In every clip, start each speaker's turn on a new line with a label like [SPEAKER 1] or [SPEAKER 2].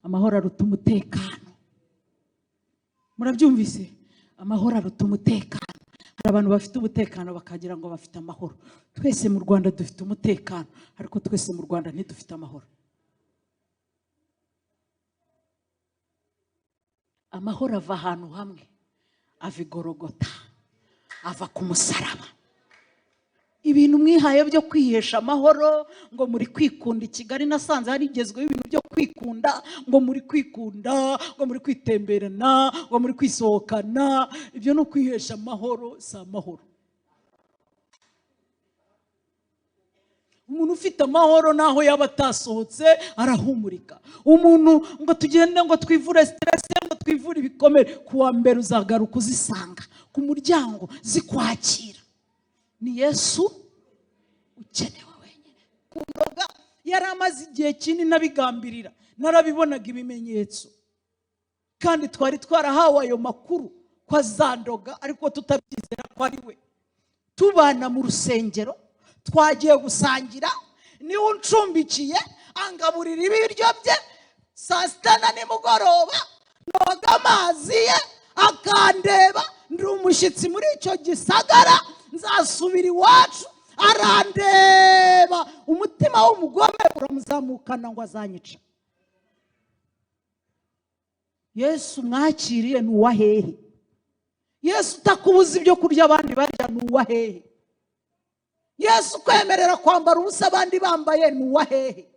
[SPEAKER 1] amahoro aruta umutekano. Murabyumvise? Amahoro aruta umutekano. Hari abantu bafite umutekano bakagira ngo bafite amahoro. Twese mu Rwanda dufite umutekano, ariko twese mu Rwanda ntidufite amahoro. Amahoro ava ahantu hamwe, ava Igorogota, ava ku musaraba. Ibintu mwihaye byo kwihesha amahoro ngo muri kwikunda. I Kigali nasanze harigezweho ibintu byo kwikunda, ngo muri kwikunda, ngo muri kwitemberana, ngo muri kwisohokana. Ibyo no kwihesha amahoro, si amahoro. Umuntu ufite amahoro naho yaba atasohotse arahumurika. Umuntu ngo tugende ngo twivure stress, ngo twivure ibikomere, kuwa mbere uzagaruka uzisanga ku muryango zikwakira. Ni Yesu ukenewe wenyine. Kundoga yari amaze igihe kinini nabigambirira, narabibonaga ibimenyetso, kandi twari twarahawe ayo makuru kwa Zandoga, ariko tutabyizera ko ari we. Tubana mu rusengero, twagiye gusangira, niwe uncumbikiye angaburira ibiryo bye saa sita na nimugoroba, noga amazi ye akandeba. Ndi umushyitsi muri icyo gisagara, nzasubira iwacu. Arandeba, umutima w'umugome uramuzamukana ngo azanyica. Yesu mwakiriye ni uwa hehe? Yesu utakubuza ibyo kurya abandi barya ni uwa hehe? Yesu kwemerera kwambara ubusa abandi bambaye ni uwa hehe?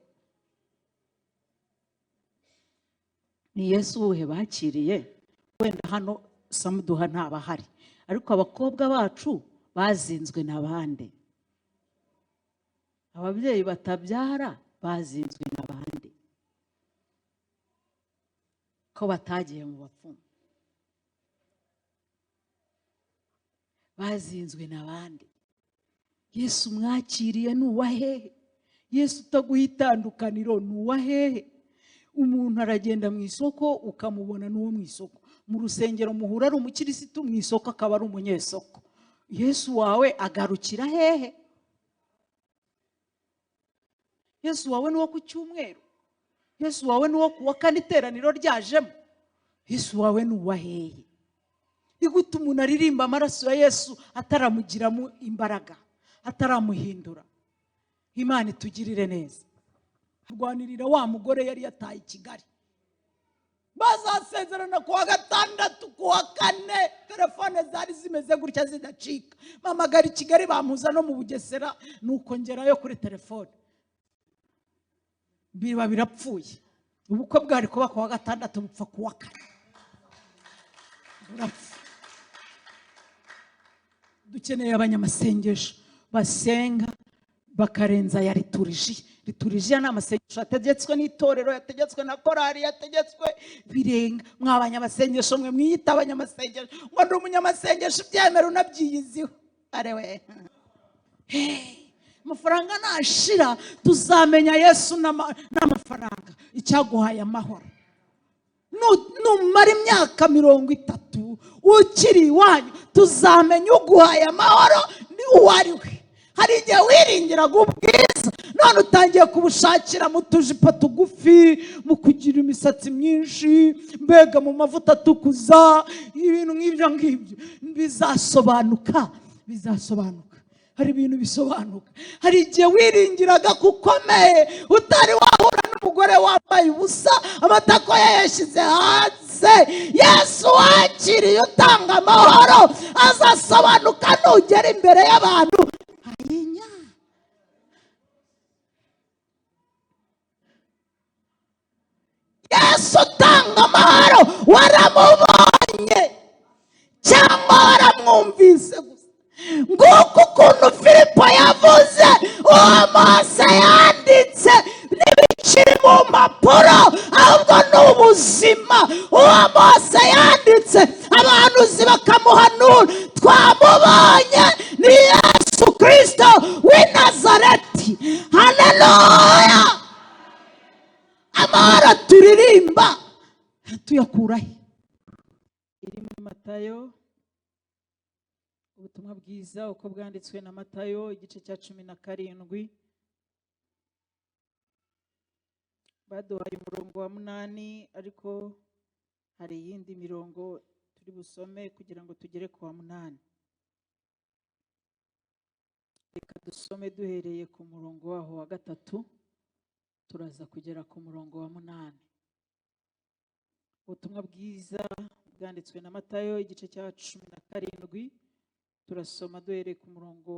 [SPEAKER 1] Ni Yesu uhe bakiriye? Wenda hano Samuduha ntabahari, ariko abakobwa bacu bazinzwe n'abandi. Ababyeyi batabyara bazinzwe n'abandi, ko batagiye mu bapfumu. Bazinzwe n'abandi. Yesu mwakiriye ni uwa hehe? Yesu utaguha itandukaniro ni uwa hehe? Umuntu aragenda mu isoko ukamubona n'uwo mu isoko, mu rusengero muhura ari umukirisitu, mu isoko akaba ari umunyesoko. Yesu wawe agarukira hehe? Yesu wawe ni uwo ku cyumweru? Yesu wawe ni uwo kuwa kane iteraniro ryajemo? Yesu wawe ni uwa hehe? Igute umuntu aririmba amaraso ya Yesu ataramugiramo imbaraga, ataramuhindura? Imana itugirire neza. Rwanirira wa mugore yari yataye i Kigali, bazasezerana kuwa gatandatu, kuwa kane telefone zari zimeze gutya zidacika. Mamagara i Kigali bamuza no mu Bugesera, nuko ngerayo kuri telefone biba birapfuye. Ubukwe bwari kuba kuwa gatandatu bupfa kuwa kane. Dukeneye abanyamasengesho basenga bakarenza ya liturujia. Liturujia ni amasengesho yategetswe n'itorero, yategetswe na korari, yategetswe birenga. Mw'abanyamasengesho mwe mwiyita abanyamasengesho, ngo ndi umunyamasengesho ibyemera unabyiyiziho. Arewe amafaranga nashira tuzamenya Yesu n'amafaranga icyaguhaye amahoro. Numara imyaka 30 ukiri iwanyu, tuzamenya uguhaye amahoro ni uwari we. Hari igihe wiringiraga ubwiza, none utangiye kubushakira mu tujipo tugufi, mu kugira imisatsi myinshi, mbega mu mavuta atukuza. Ibintu nk'ibyo ngibyo bizasobanuka. Hari ibintu bisobanuka. Hari igihe wiringiraga kukomeye, utari wahura n'umugore wambaye ubusa, amatako ye yashyize hanze. Yesu wakiriye utanga amahoro azasobanuka nugera imbere y'abantu. Ayinya Yesu utanga amahoro waramubonye cyangwa waramwumvise gusa? Nguko ukuntu Filipo yavuze, uwo Mose yanditse n'ibikiri mu mpapuro, ahubwo ni ubuzima. Uwo Mose yanditse abahanuzi bakamuhanura, twamubonye ni Yesu Kristo w'i Nazareti. Haleluya! Amahoro turirimba tuyakurahe? Iri muri Matayo, ubutumwa bwiza uko bwanditswe na Matayo, igice cya 17, baduhaye umurongo wa 8 ariko hari iyindi mirongo turi busome kugira ngo tugere ku wa 8. Reka dusome duhereye ku murongo waho wa 3 turaza kugera ku murongo wa 8. Ubutumwa bwiza bwanditswe na Matayo igice cya 17 turasoma duhereye ku murongo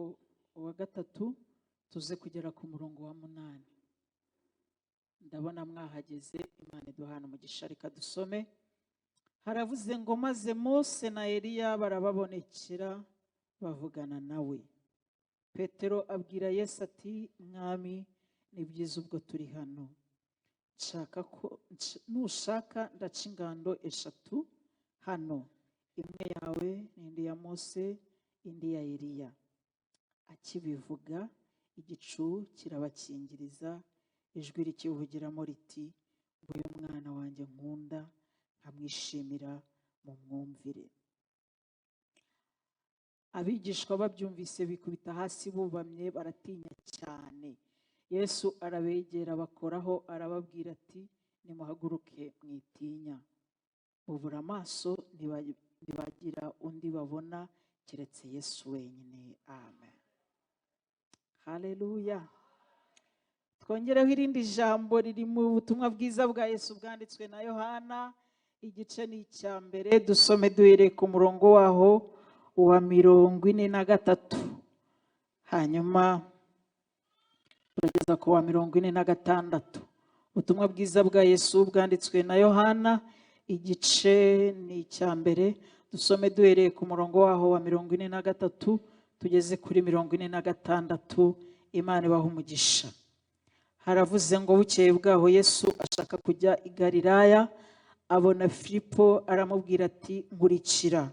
[SPEAKER 1] wa 3 tuze kugera ku murongo wa 8. Ndabona mwahageze, Imana iduhana umugisha. Reka dusome. Haravuze ngo maze Mose na Eliya barababonekera bavugana nawe. Petero abwira Yesu ati, mwami, ni byiza ubwo turi hano. Nushaka ndaca ingando 3 hano, imwe yawe n'indi ya Mose, indi ya Eliya. Akibivuga igicu kirabakingiriza, ijwi rikivugiramo riti, uyu mwana wanjye nkunda, nkamwishimira mu mwumvire. Abigishwa babyumvise bikubita hasi bubamye, baratinya cyane. Yesu arabegera bakoraho, arababwira ati, nimuhaguruke mwitinya. Bubura amaso ntibagira undi babona keretse Yesu wenyine. Amen. Haleluya. Twongereho irindi jambo riri mu butumwa bwiza bwa Yesu bwanditswe na Yohana igice ni icya mbere, dusome duhereye ku murongo waho wa 43 hanyuma turageza ku wa 46. Ubutumwa bwiza bwa Yesu bwanditswe na Yohana igice ni icya mbere, dusome duhereye ku murongo waho wa 43 tugeze kuri 46. Imana ibaha umugisha. Haravuze ngo bukeye bwaho Yesu ashaka kujya i Galilaya, abona Filipo aramubwira ati, nkurikira.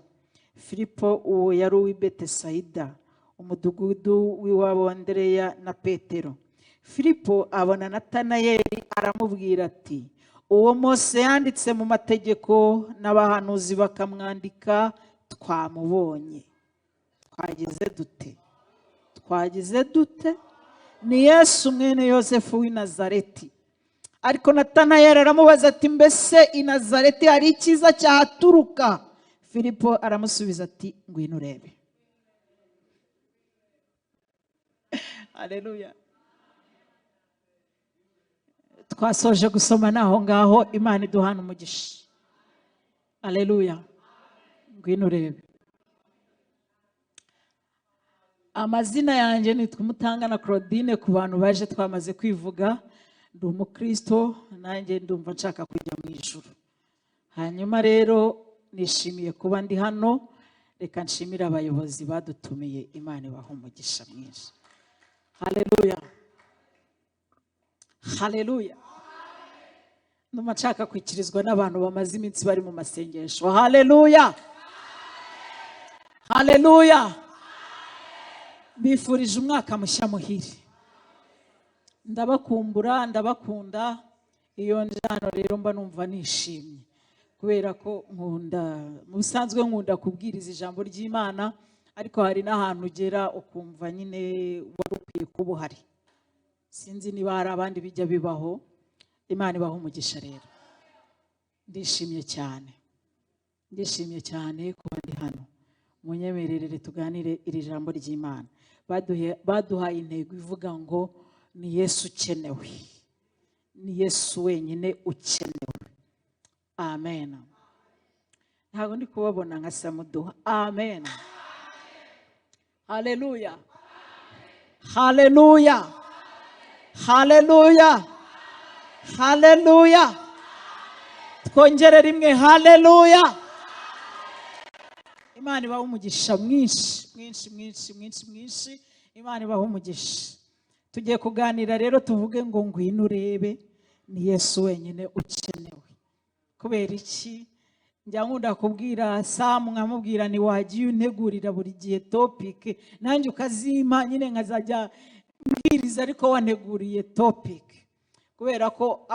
[SPEAKER 1] Filipo uwo yari uw'i Betesayida, umudugudu w'iwabo wa Andereya na Petero. Filipo abona Natanayeli aramubwira ati, uwo Mose yanditse mu mategeko n'abahanuzi bakamwandika, twamubonye. Twagize dute? Ni Yesu mwene Yosefu w'i Nazareti. Ariko Natanayeli aramubaza ati, mbese i Nazareti hari icyiza cyahaturuka? Filipo aramusubiza ati, ngwino urebe. Haleluya. Twasoje gusoma naho ngaho, Imana iduhana umugisha. Haleluya. Ngwino urebe. Amazina yanjye nitwa Mutangana Claudine, ku bantu baje twamaze kwivuga. Ndi umukristo, nanjye ndumva nshaka kujya mu ijuru. Hanyuma rero nishimiye kuba ndi hano. Reka nshimire abayobozi badutumiye, Imana ibaha umugisha mwinshi. Haleluya. Haleluya. Ndumva nshaka kwikirizwa n'abantu bamaze iminsi bari mu masengesho. Haleluya. Haleluya. Bifurije umwaka mushya muhire. Ndabakumbura, ndabakunda. Iyo nje hano rero mba numva nishimye, kubera ko nkunda, mu bisanzwe nkunda kubwiriza ijambo ry'Imana, ariko hari n'ahantu ugera ukumva nyine wari ukwiye kuba uhari. Sinzi niba hari abandi bijya bibaho. Imana ibaha umugisha rero. Ndishimye cyane kuba ndi hano. Munyemerere tuganire iri jambo ry'Imana. Baduhaye intego ivuga ngo ni Yesu ukenewe. Ni Yesu wenyine ukenewe. Amen. Ntabwo ndi kubabona nka Samuduha. Amen. Haleluya. Haleluya. Haleluya. Haleluya. Twongere rimwe. Haleluya. Imana ibaha umugisha mwinshi. Imana ibaha umugisha. Tugiye kuganira rero, tuvuge ngo ngwino urebe. Ni Yesu wenyine ukenewe. Kubera iki? Njya nkunda kubwira Samu, nkamubwira ni wagiye untegurira buri gihe topic, nanjye ukazima nyine nkazajya mbwiriza ariko wanteguriye topic. Kubera ko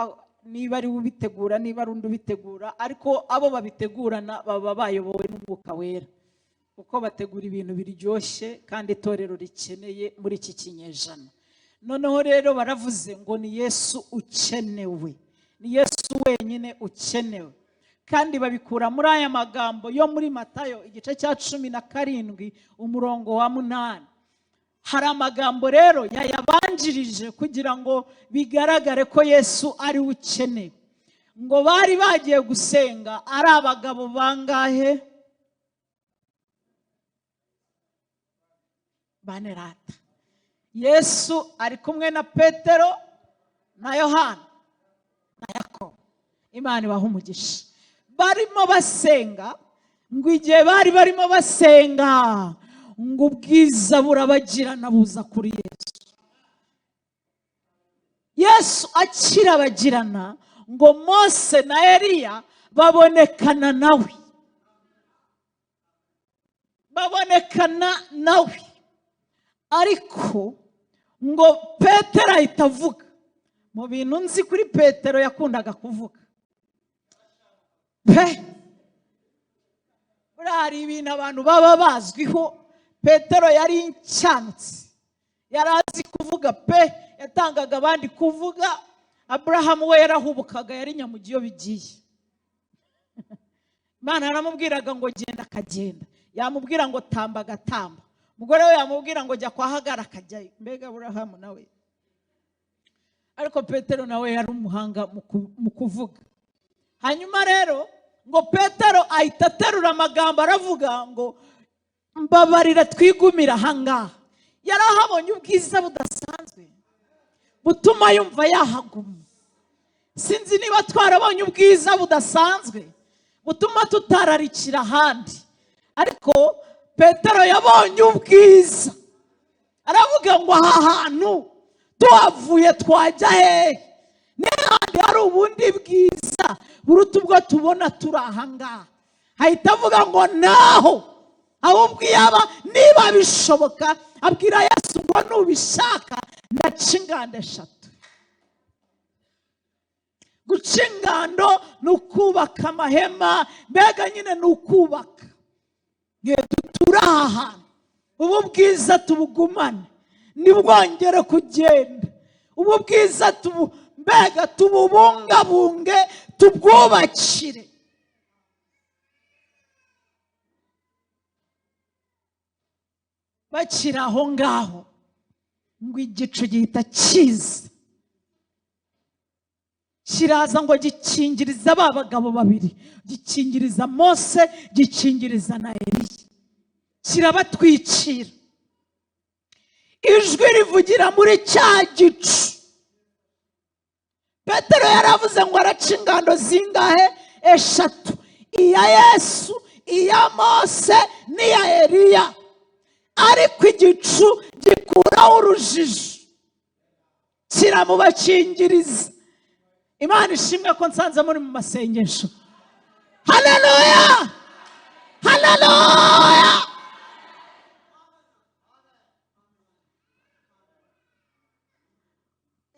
[SPEAKER 1] niba ari ubitegura, niba ari undi ubitegura, ariko abo babitegurana baba bayobowe n'Umwuka Wera, uko bategura ibintu biryoshye kandi itorero rikeneye muri iki kinyejana. Noneho rero baravuze ngo ni Yesu ukenewe. ni Yesu wenyine ukenewe. Kandi babikura muri aya magambo yo muri Matayo igice cya 17 umurongo wa 8. Hari amagambo rero yayabanjirije kugira ngo bigaragare ko Yesu ari ukenewe. Ngo bari bagiye gusenga ari abagabo bangahe? Bane rata. Yesu ari kumwe na Petero na Yohana na Yakobo. Imana ibaha umugisha. Barimo basenga, ngo igihe bari barimo basenga, ngo ubwiza burabagirana buza kuri Yesu. Yesu akirabagirana, ngo Mose na Eliya babonekana nawe. Ariko ngo Petero ahita avuga. Mu bintu nzi kuri Petero yakundaga kuvuga. Hari ibintu abantu baba bazwiho. Petero yari incyanutse, yari azi kuvuga pe, yatangaga abandi kuvuga. Aburahamu we yarahubukaga, yari nyamugi iyo bigiye. Imana yaramubwiraga ngo genda akagenda, yamubwira ngo tamba agatamba. Umugore we yamubwira ngo jya kwa Hagara akajyayo. Mbega Aburahamu nawe. Ariko Petero nawe yari umuhanga mu kuvuga. Hanyuma rero ngo Petero ahita aterura amagambo aravuga ngo mbabarira twigumira ahangaha. Yarahabonye ubwiza budasanzwe butuma yumva yahaguma. Sinzi niba twarabonye ubwiza budasanzwe butuma tutararikira ahandi, ariko Petero yabonye ubwiza aravuga ngo aha hantu tuhavuye twajya hehe? N'ahandi hari ubundi bwiza buruta ubwo tubona turi ahangaha. Ahita avuga ngo naho ahubwo yaba niba bishoboka, abwira Yesu ngo nubishaka ndaca ingando 3. Guca ingando ni ukubaka amahema, mbega nyine ni ukubaka. Turi aha ubu bwiza tubugumane, nibwongere kugenda. Ubu bwiza mbega tububungabunge, tubwubakire. Bakira aho ngaho ngo igicu gihita kiza, kiraza ngo gikingiriza ba bagabo babiri, gikingiriza Mose, gikingiriza na Eliya, kirabatwikira. Ijwi rivugira muri cya gicu. Petero yaravuze ngo araca ingando zingahe? 3, iya Yesu, iya Mose n'iya Eliya. Ariko igicu gikuraho urujijo, kiramubakingiriza. Imana ishimwe ko nsanze muri mu masengesho. Haleluya, haleluya.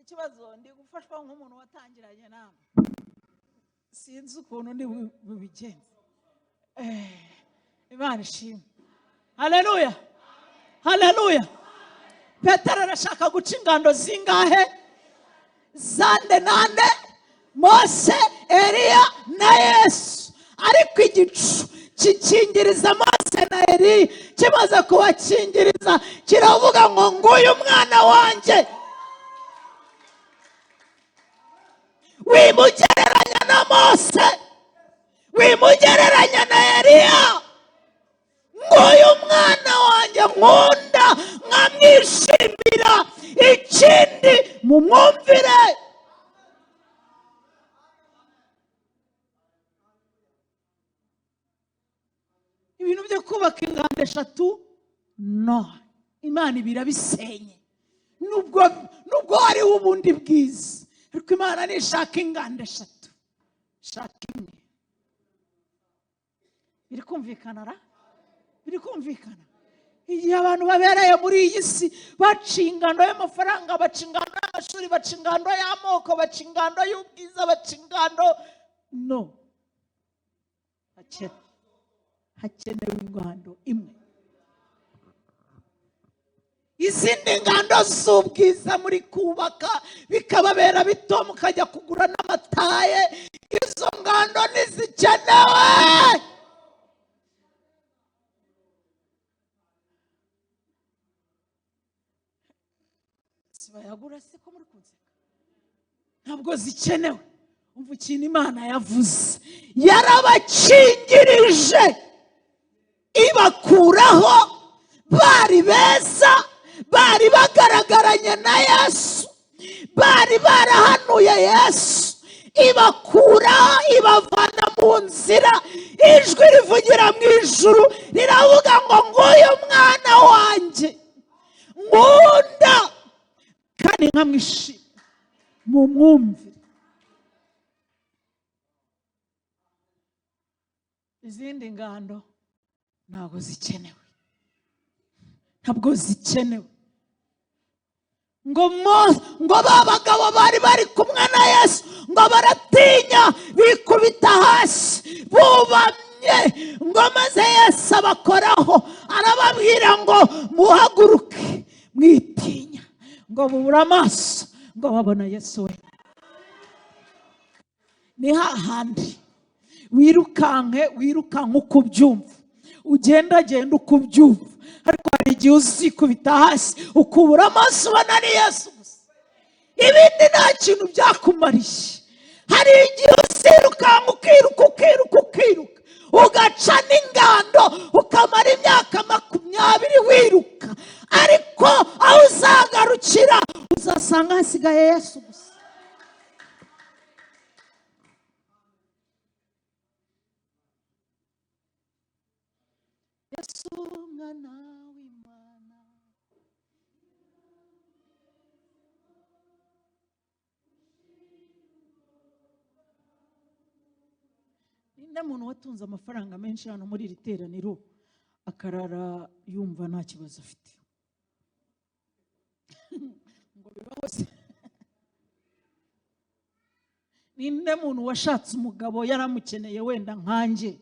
[SPEAKER 1] Ikibazo ndi gufashwa nk'umuntu watangiranye nawe, sinzi ukuntu ndi bubigenze. Imana ishimwe. Haleluya, haleluya. Petero arashaka guca ingando zingahe? Zande nande? Mose, Eliya na Yesu. Ariko igicu kikingiriza Mose na Eliya. Kimaze kubakingiriza kiravuga ngo nguyu mwana wanjye. Wimugereranya na Mose, wimugereranya na Eliya. Nguyu mwana wanjye nkunda, nkamwishimira. Ikindi mumwumvire. Ibintu byo kubaka ingando 3 no, Imana ibirabisenye. Nubwo hariho ubundi bwiza, ariko Imana nishaka ingando 3, shaka imwe. Biri kumvikana ra? Biri kumvikana? Igihe abantu babereye muri iyi si baca ingando y'amafaranga, baca ingando y'amashuri, baca ingando y'amoko, baca ingando y'ubwiza, baca ingando no, hakenewe ingando imwe. izindi ngando z'ubwiza muri kubaka bikababera bito, mukajya kugura n'amataye. Izo ngando ntizikenewe. Sibayagura se ko muri kunseka? Ntabwo zikenewe. Umva ikintu Imana yavuze, yarabakingirije ibakuraho bari beza, bari bagaragaranye na Yesu, bari barahanuye Yesu, ibakuraho ibavana mu nzira. Ijwi rivugira mu ijuru riravuga ngo nguyu mwana wanjye nkunda kandi nkamwishima, mumwumvire. Izindi ngando ntabwo zikenewe, ntabwo zikenewe. ngo ba bagabo bari bari kumwe na Yesu ngo baratinya, bikubita hasi bubamye, ngo maze Yesu abakoraho arababwira ngo muhaguruke mwitinya. Ngo bubura amaso ngo babona Yesu we. Ni hahandi wirukanke uko ubyumva, ugendagenda uko ubyumva, ariko hari igihe uzikubita hasi ukubura amaso ubona ni Yesu gusa, ibindi nta kintu byakumariye. Hari igihe uzirukanka ukiruka ugaca n'ingando ukamara imyaka 20 wiruka, ariko aho uzagarukira uzasanga hasigaye Yesu gusa. Yesu mwana w'Imana, ninde muntu watunze amafaranga menshi hano muri iri teraniro akarara yumva nta kibazo afite? Ngo bibaho se? Ninde muntu washatse umugabo yaramukeneye wenda nkanjye,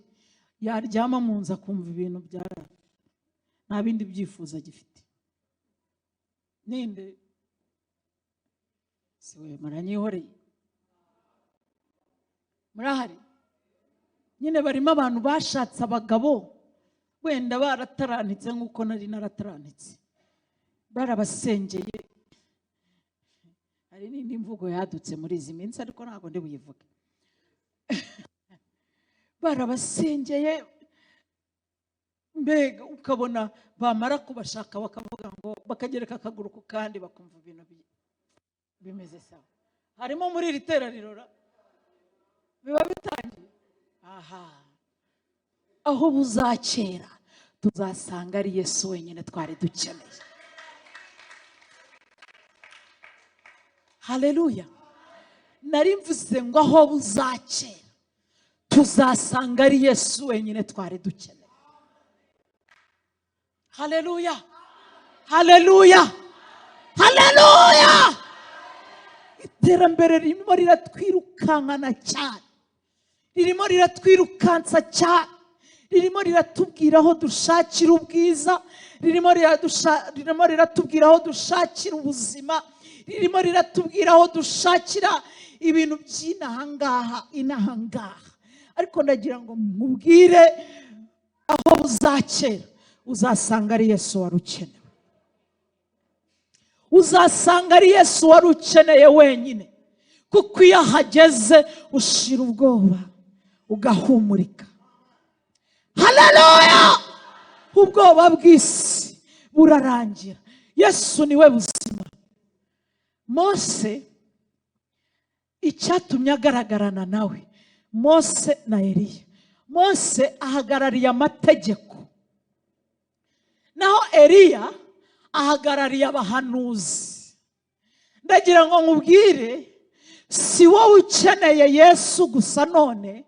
[SPEAKER 1] yaryama mu nzu akumva ibintu byara nta bindi byifuza gifite? Ninde? Siwe maranyihoreye. Murahari? Nyine barimo abantu bashatse abagabo wenda barataranitse nk'uko nari narataranitse, barabasengeye. Hari n'indi mvugo yadutse muri izi minsi ariko ntabwo ndi buyivuge. Barabasengeye mbega ukabona bamara kubashaka bakavuga ngo bakagereka akaguru ku kandi bakumva ibintu bimeze sawa. Harimo muri iri teraniro biba bitangiye. Aha, aho buzakera tuzasanga ari Yesu wenyine twari dukeneye. Haleluya. Nari mvuze ngo aho buzakera tuzasanga ari Yesu wenyine twari dukeneye. Haleluya, haleluya, haleluya. Iterambere ririmo riratwirukankana cyane, ririmo riratwirukansa cyane, ririmo riratubwira aho dushakira ubwiza, ririmo riratubwira aho dushakira ubuzima, ririmo riratubwira aho dushakira ibintu by'inahangaha inahangaha. Ariko ndagira ngo mubwire aho buzakera uzasanga ari Yesu wari ukenewe, uzasanga ari Yesu wari ukeneye wenyine, kuko iyo ahageze ushira ubwoba ugahumurika. Haleluya. Ubwoba bw'isi burarangira, Yesu niwe buzima. Mose icyatumye agaragarana nawe, Mose na Eliya, Mose ahagarariye amategeko, naho Eliya ahagarariye abahanuzi. Ndagira ngo nkubwire, si wowe ukeneye Yesu gusa none,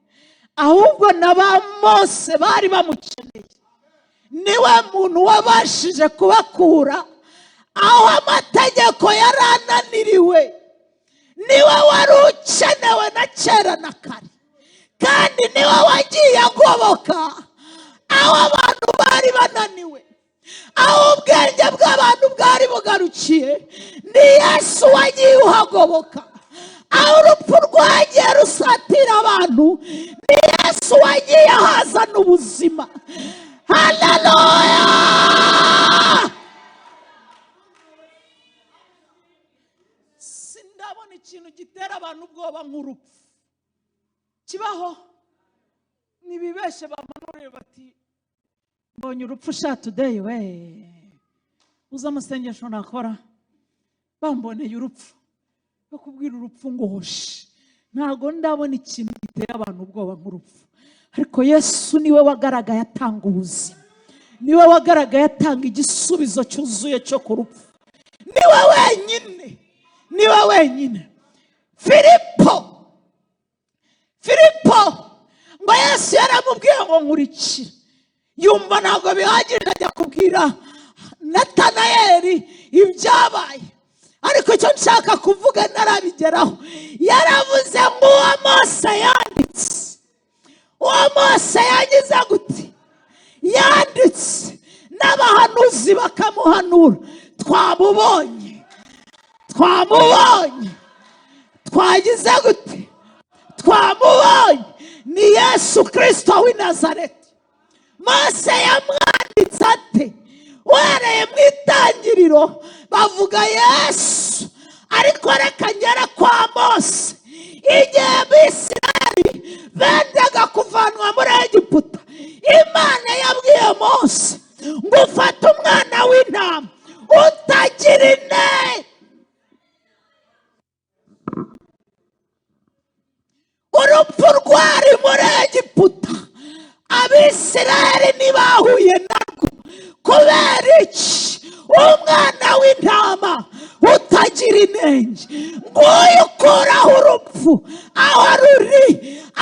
[SPEAKER 1] ahubwo na ba Mose bari bamukeneye. Niwe muntu wabashije kubakura aho amategeko yarananiriwe, niwe wari ukenewe na kera na kare, kandi niwe wagiye agoboka aho abantu bari bananiwe, aho ubwenge bw'abantu bwari bugarukiye ni Yesu wagiye uhagoboka. aho urupfu rwagiye rusatira abantu ni Yesu wagiye ahazana ubuzima. Haleluya! Sindabona ikintu gitera abantu ubwoba nk'urupfu kibaho. Nibibeshe bamanurire bati mbonye urupfu sha today we uza musengesho nakora bamboneye urupfu bakubwira urupfu ngo hoshi. Ntago ndabona ikintu gitera abantu ubwoba nk'urupfu. Ariko Yesu niwe wagaragaye atanga ubuzima, niwe wagaragaye atanga igisubizo cyuzuye cyo ku rupfu. Niwe wenyine, niwe wenyine. Filipo ngo Yesu yaramubwiye ngo nkurikira, yumva ntabwo bihagije ajya kubwira Natanayeli ibyabaye. Ariko icyo nshaka kuvuga narabigeraho. Yaravuze ngo uwo Mose yanditse, uwo Mose yagize gute? Yanditse n'abahanuzi bakamuhanura. Twamubonye, twagize gute? Twamubonye. Ni Yesu Kristo w'i Nazareti. Mose yamwanditse ate? Uhereye mu itangiriro bavuga Yesu, ariko reka ngera kwa Mose. Igihe Abisirayeli bendaga kuvanwa muri Egiputa, Imana yabwiye Mose ngo ufate umwana w'intama utagira inenge. Urupfu rwari muri Egiputa, Abisirayeli ntibahuye narwo. Kubera iki? Umwana w'intama utagira inenge. Nguyu ukuraho urupfu aho ruri,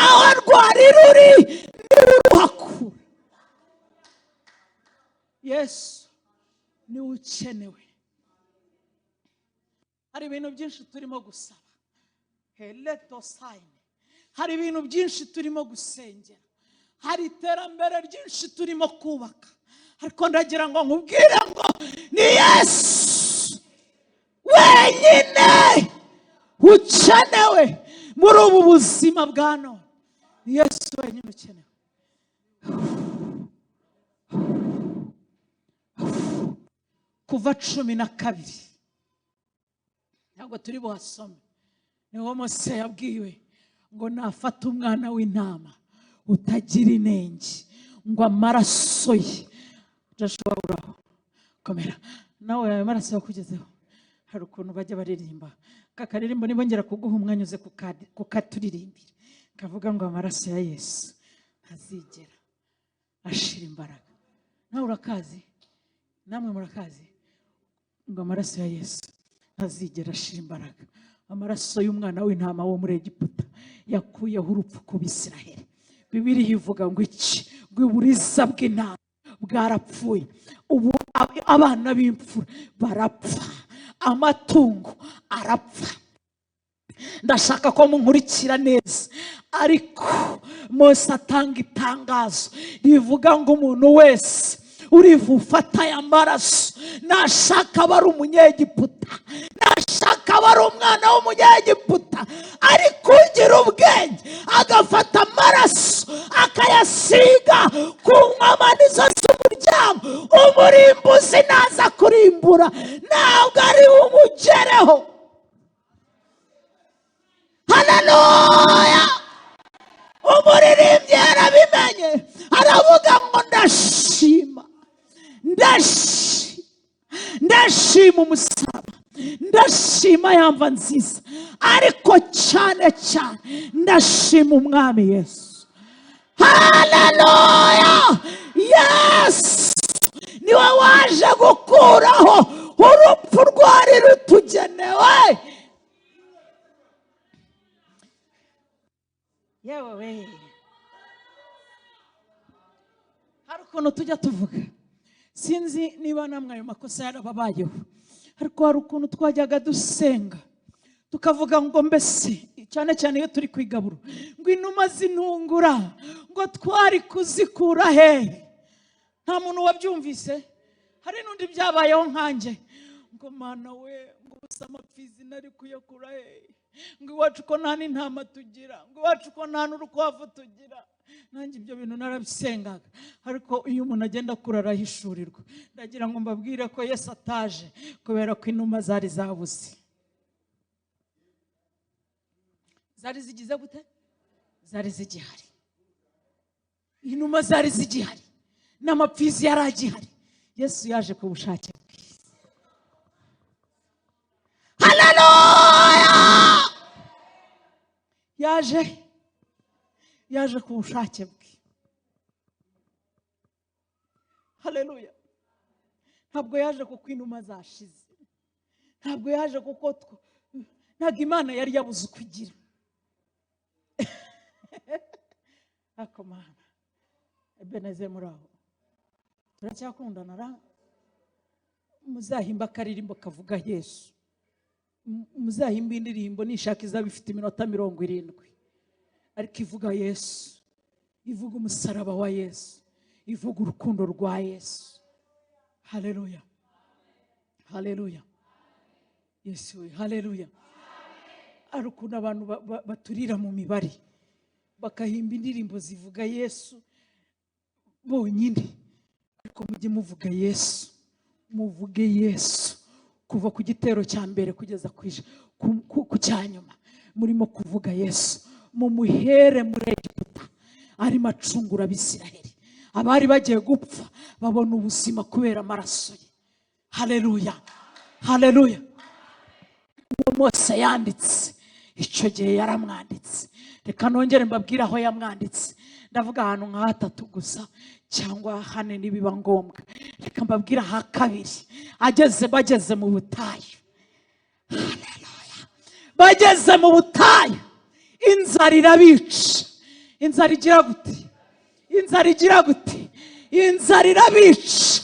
[SPEAKER 1] aho rwari ruri niwe uruhakura. Yesu niwe ukenewe. Hari ibintu byinshi turimo gusaba, heleto sayini. Hari ibintu byinshi turimo gusengera, hari iterambere ryinshi turimo kubaka. Ariko ndagira ngo nkubwire ngo ni Yesu wenyine ukenewe muri ubu buzima bwa none. Ni Yesu wenyine ukenewe. Kuva 12 ntabwo turi buhasome. Niho Mose yabwiwe ngo nafata umwana w'intama utagira inenge, ngo amaraso ye Joshua uraho komera nawe ayo maraso yakugezeho. Hari ukuntu bajya baririmba kakaririmbo, nibongera kuguha umwanya uze kukaturirimbira, kavuga ngo amaraso ya Yesu azigera ashira imbaraga. Nawe urakazi, namwe murakazi ngo amaraso ya Yesu azigera ashira imbaraga. Amaraso y'umwana w'intama wo muri Egiputa yakuyeho urupfu ku Bisirayeli. Bibiliya ivuga ngo iki? Ngo uburiza bw'intama bwarapfuye, ubu abana b'imfura barapfa, amatungo arapfa. Ndashaka ko munkurikira neza. Ariko Mose atanga itangazo rivuga ngo umuntu wese urivufata aya maraso, nashaka bari umunyegiputa, nashaka bari umwana w'umunyegiputa, ariko ugira ubwenge agafata amaraso akayasiga ku nkomanizo z'umuryango, umurimbuzi naza kurimbura ntabwo ari umugereho. Haleluya! Umuririmbyi yarabimenye, aravuga ngo ndashima umusaraba, ndashima yamva nziza, ariko cyane cyane ndashima umwami Yesu. Haleluya! Yesu niwe waje gukuraho urupfu rwari rutugenewe. Yewe hari ukuntu tujya tuvuga, sinzi niba namwe ayo makosa yarababayeho, ariko hari ukuntu twajyaga dusenga tukavuga ngo mbese cyane cyane iyo turi kwigaburo ngo inuma zintungura ngo twari kuzikura he? Nta muntu wabyumvise? hari n'undi byabayeho nkanjye ngo mana we ngo ubusa amapfizi nari kuyakura he, ngo iwacu ko nta n'intama tugira, ngo iwacu ko nta n'urukwavu tugira. Nanjye ibyo bintu narabisengaga, ariko iyo umuntu agenda akura arahishurirwa. Ndagira ngo mbabwire ko Yesu ataje kubera ko inuma zari zabuze. Zari zigize gute? Zari zigihari. Inuma zari zigihari n'amapfizi yari agihari. Yesu yaje ku bushake bwe. Haleluya! yaje ku bushake bwe. Haleluya! Ntabwo yaje kuko inuma zashize, ntabwo yaje kuko ntabwo Imana yari yabuze uko igira. Akomana Ebeneze muraho turacyakundana ra, muzahimba akaririmbo kavuga Yesu, muzahimba indirimbo nishaka izaba ifite iminota 70, ariko ivuga Yesu, ivuga umusaraba wa Yesu, ivuga urukundo rwa Yesu. Haleluya, haleluya, Yesu, haleluya. Arukunda abantu baturira mu mibare bakahimba indirimbo zivuga Yesu bonyine, ariko mujye muvuga Yesu, muvuge Yesu kuva ku gitero cya mbere kugeza ku cyanyuma. Murimo kuvuga Yesu, mumuhere muri Egiputa arimo acungura Abisiraheli. Abari bagiye gupfa babona ubuzima kubera amaraso ye. Haleluya, haleluya. Uwo Mose yanditse icyo gihe yaramwanditse. Reka nongere mbabwire aho yamwanditse. Ndavuga ahantu nka 3 gusa cyangwa 4 nibiba ngombwa. Reka mbabwire aha 2. Bageze mu butayu. Haleluya. Bageze mu butayu, inzara irabica. Inzara igira gute? Inzara igira gute? Inzara irabica.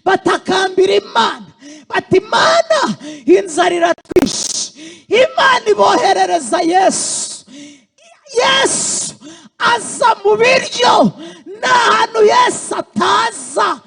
[SPEAKER 1] Batakambira Imana bati Imana, inzara iratwishe. Imana iboherereza Yesu. Yesu aza mu biryo, nta hantu Yesu ataza.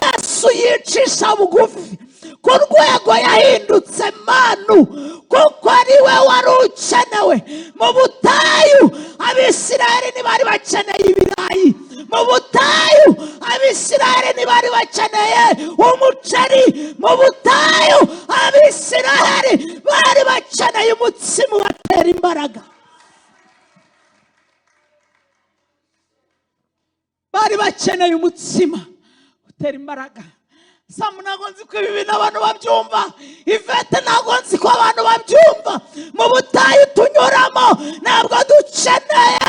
[SPEAKER 1] Yesu yicisha bugufi ku rwego yahindutse manu, kuko ari we wari ukenewe. Mu butayu Abisirayeli ntibari bakeneye ibirayi, mu butayu Abisirayeli ntibari bakeneye umuceri, mu butayu Abisirayeli bari bakeneye umutsima ubatera imbaraga. Bari bakeneye umutsima utera imbaraga. Samu ntabwo nzi ko ibi bintu abantu babyumva. Ivete ntabwo nzi ko abantu babyumva. Mu butayu tunyuramo ntabwo dukeneye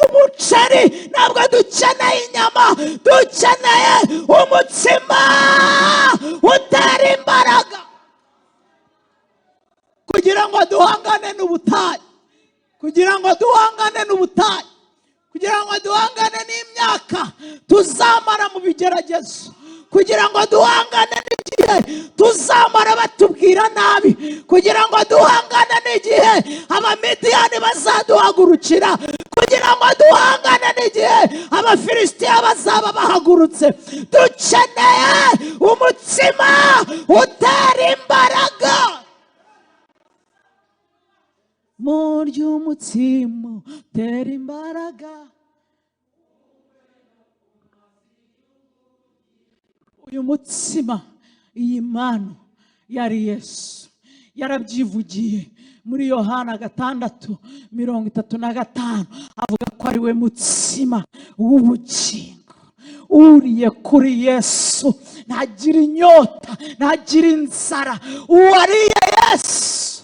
[SPEAKER 1] umuceri, ntabwo dukeneye inyama, dukeneye umutsima utera imbaraga. Kugira ngo duhangane n'ubutayu, kugira ngo duhangane n'ubutayu, kugira ngo duhangane n'imyaka tuzamara mu bigeragezo, kugira ngo duhangane n'igihe tuzamara batubwira nabi, kugira ngo duhangane n'igihe Abamidiyani bazaduhagurukira, kugira ngo duhangane n'igihe Abafilisitiya bazaba bahagurutse. Dukeneye umutsima utera imbaraga. Murya umutsima utera imbaraga. Uyu mutsima, iyi manu yari Yesu. Yarabyivugiye muri Yohana 6:35 avuga ko ari we mutsima w'ubugingo. Uriye kuri Yesu ntagira inyota, ntagira inzara. Uwariye Yesu,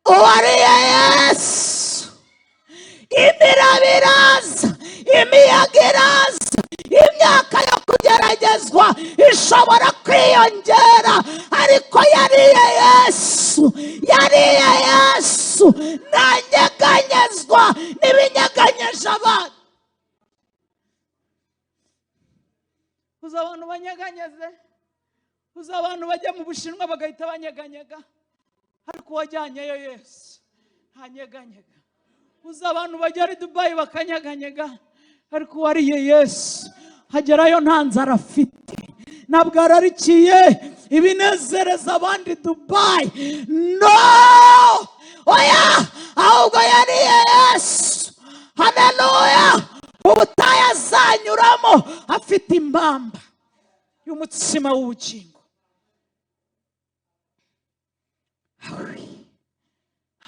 [SPEAKER 1] uwariye Yesu, imiraba iraza, imiyaga iraza, imyaka yo kugeragezwa ishobora kwiyongera, ariko yariye Yesu, yariye Yesu, ntanyeganyezwa n'ibinyeganyeje abantu. Uzi abantu banyeganyeze, uzi abantu bajya mu Bushinwa bagahita banyeganyega, ariko wajyanyeyo Yesu ntanyeganyega. Uzi abantu bajya i Dubai bakanyeganyega, ariko wariye Yesu hagerayo nta nzara afite, ntabwo ararikiye ibinezereza abandi Dubai, no, oya, ahubwo yariye Yesu. Haleluya. Ubutayu azanyuramo afite imbamba y'umutsima w'ubugingo.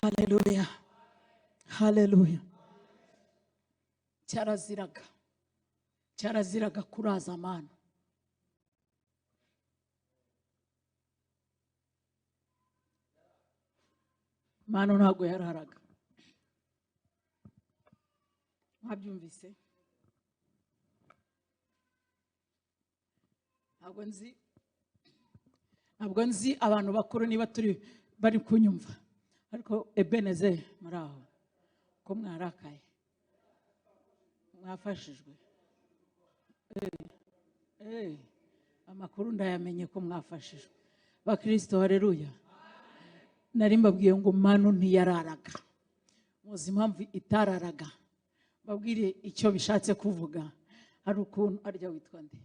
[SPEAKER 1] Haleluya, haleluya. Cyaraziraga kuraza amana. Mano ntabwo yararaga. Mwabyumvise? Ntabwo nzi abantu bakuru niba bari kunyumva, ariko Ebeneze muraho ko mwarakaye, mwafashijwe. Amakuru ndayamenye ko mwafashijwe bakristo. Haleluya. Nari mbabwiye ngo mano ntiyararaga. Muzi impamvu itararaga? Babwire icyo bishatse kuvuga. Hari ukuntu arya witwa nde,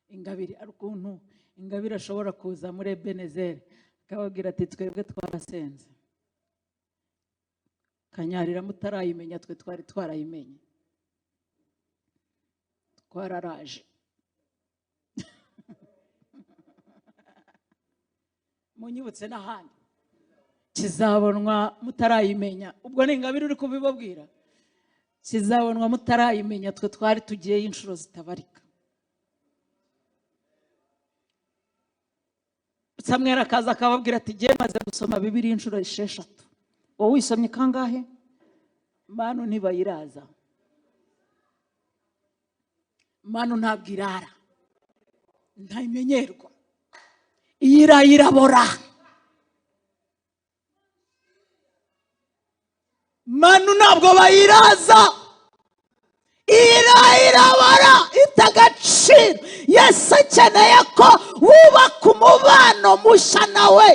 [SPEAKER 1] Ingabire, ari ukuntu Ingabire ashobora kuza muri Ebenezeri akababwira ati twebwe twarasenze, Kanyarira mutarayimenya, twe twari twarayimenye, twararaje. Munyibutse n'ahandi kizabonwa mutarayimenya. Ubwo ni Ingabire uri kubibabwira. Kizabonwa mutarayimenya, twe twari tugiye inshuro zitabarika. Samweli akaza akababwira ati giye maze gusoma Bibiliya inshuro 6. Wowe wisomye kangahe? Manu ntibayiraza. Manu ntabwo irara, ntayimenyerwa, irabora. Manu ntabwo bayiraza, irabora, itagaciro. Yesu akeneye ko wubaka umubano mushya nawe.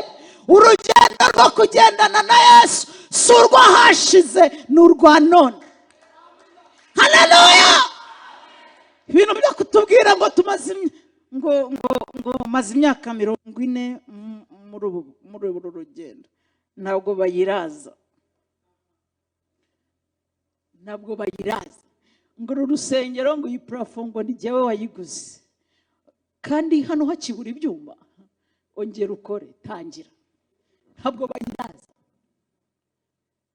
[SPEAKER 1] Urugendo rwo kugendana na Yesu si urwo hashize, ni urwa none. Haleluya. Ibintu byo kutubwira ngo tumaze maze imyaka 40 muri uru rugendo, ntabwo bayiraza. Ntabwo bayiraza. Ngo urusengero ngo iyi plafond ngo ni jyewe wayiguze, kandi hano hakibura ibyuma, ongera ukore, tangira. Ntabwo bayiraza.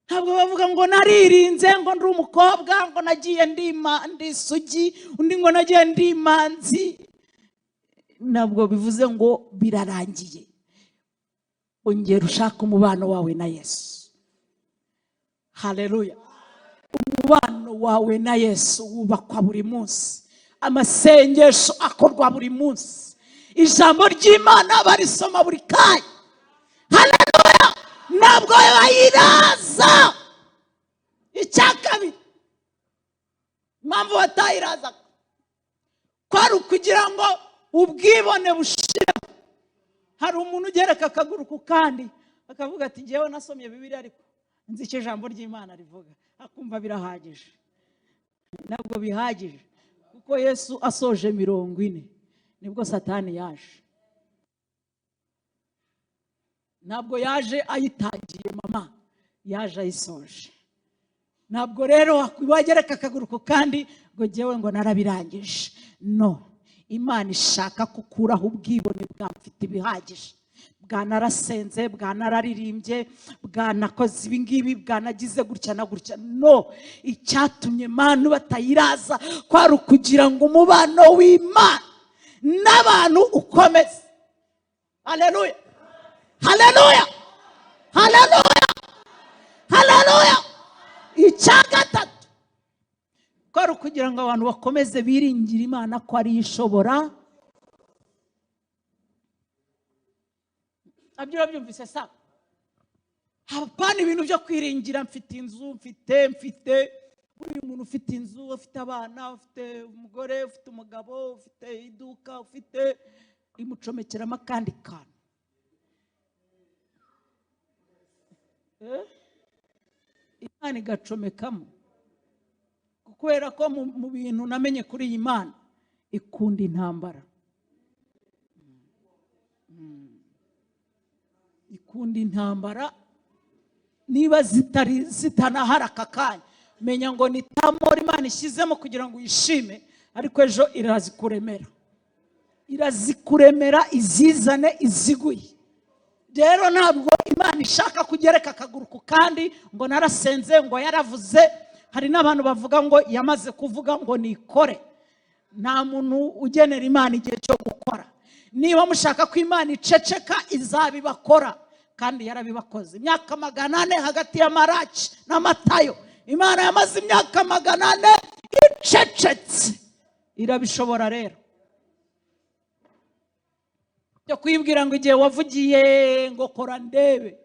[SPEAKER 1] Ntabwo bavuga ngo naririnze, ngo ndi umukobwa, ngo nagiye ndi sugi, undi ngo nagiye ndi imanzi. Ntabwo bivuze ngo birarangiye. Ongera ushaka umubano wawe na Yesu. Haleluya. Umubano wawe na Yesu wubakwa buri munsi. Amasengesho akorwa buri munsi. Ijambo ry'Imana barisoma buri kanya. Haleluya. Ntabwo bayiraza. Icyakabiri, mpamvu batayiraza kwari ukugira ngo ubwibone bushira. Hari umuntu ugereka akaguru ku kandi akavuga ati ngewe nasomye Bibiliya ariko nzi icyo ijambo ry'Imana rivuga, akumva birahagije. Ntabwo bihagije, kuko Yesu asoje 40 nibwo Satani yaje. Ntabwo yaje ayitangiye mama, yaje ayisoje. Ntabwo rero wagereka akaguru ku kandi ngo ngewe ngo narabirangije. No, Imana ishaka kukuraho ubwibone bwamfite ibihagije. Bwanarasenze, bwanararirimbye, bwanakoze ibi ngibi, bwanagize gutya na gutya. No, icyatumye Manu batayiraza kwari ukugira ngo umubano w'Imana n'abantu ukomeze. Haleluya. Haleluya. Haleluya. Haleluya. Icyagatatu kwari ukugira ngo abantu bakomeze biringira Imana ko ari ishobora. Abyira byumvise sa. Hapana ibintu byo kwiringira mfite inzu, mfite buri muntu ufite inzu, ufite abana, ufite umugore, ufite umugabo, ufite iduka, ufite imucomekeramo kandi kantu. Imana igacomekamo. Kubera ko mu bintu namenye kuri iyi Imana ikunda intambara. ukunda intambara niba zitanahari aka kanya, menya ngo ni tamori Imana ishyizemo kugira ngo uyishime, ariko ejo irazikuremera izizane iziguye. Rero ntabwo Imana ishaka kugereka akaguru ku kandi ngo narasenze, ngo yaravuze. Hari n'abantu bavuga ngo yamaze kuvuga ngo nikore. Nta muntu ugenera Imana igihe cyo gukora. Niba mushaka ko Imana iceceka, izabibakora, kandi yarabibakoze. Imyaka 400 hagati ya Maraki na Matayo, Imana yamaze imyaka 400 icecetse. Irabishobora rero byo kwibwira ngo igihe wavugiye ngo kora ndebe.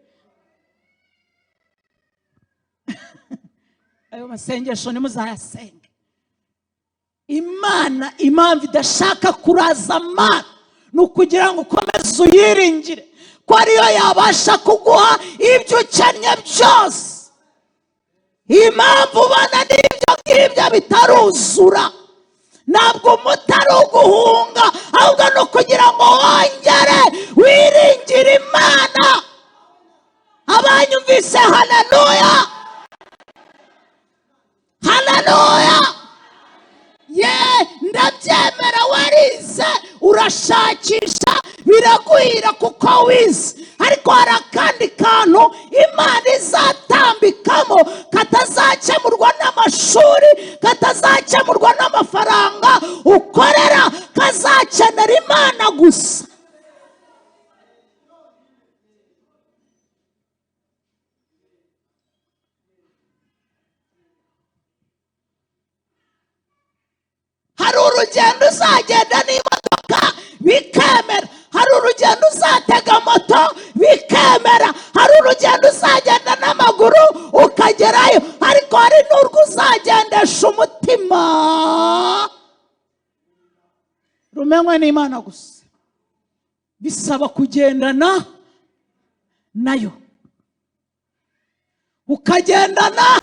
[SPEAKER 1] Ayo masengesho nimuzayasenge. Imana impamvu idashaka kuraza Mana ni ukugira ngo ukomeze uyiringire ko ariyo yabasha kuguha ibyo ukennye byose. Impamvu ubona n'ibyo ngibyo bitaruzura ntabwo mutari uguhunga, ahubwo ni ukugira ngo wongere wiringire Imana. Abanyumvise haleluya, haleluya. Ndabyemera, warize urashakisha biraguhira kuko wize, ariko hari akandi kantu Imana izatambikamo katazakemurwa n'amashuri, katazakemurwa n'amafaranga ukorera, kazakenera Imana gusa. Hari urugendo uzagenda n'imodoka bikemera, hari urugendo uzatega moto bikemera, hari urugendo uzagenda n'amaguru ukagerayo, ariko hari n'urwo uzagendesha umutima. Rumenywe n'Imana gusa, bisaba kugendana nayo, ukagendana,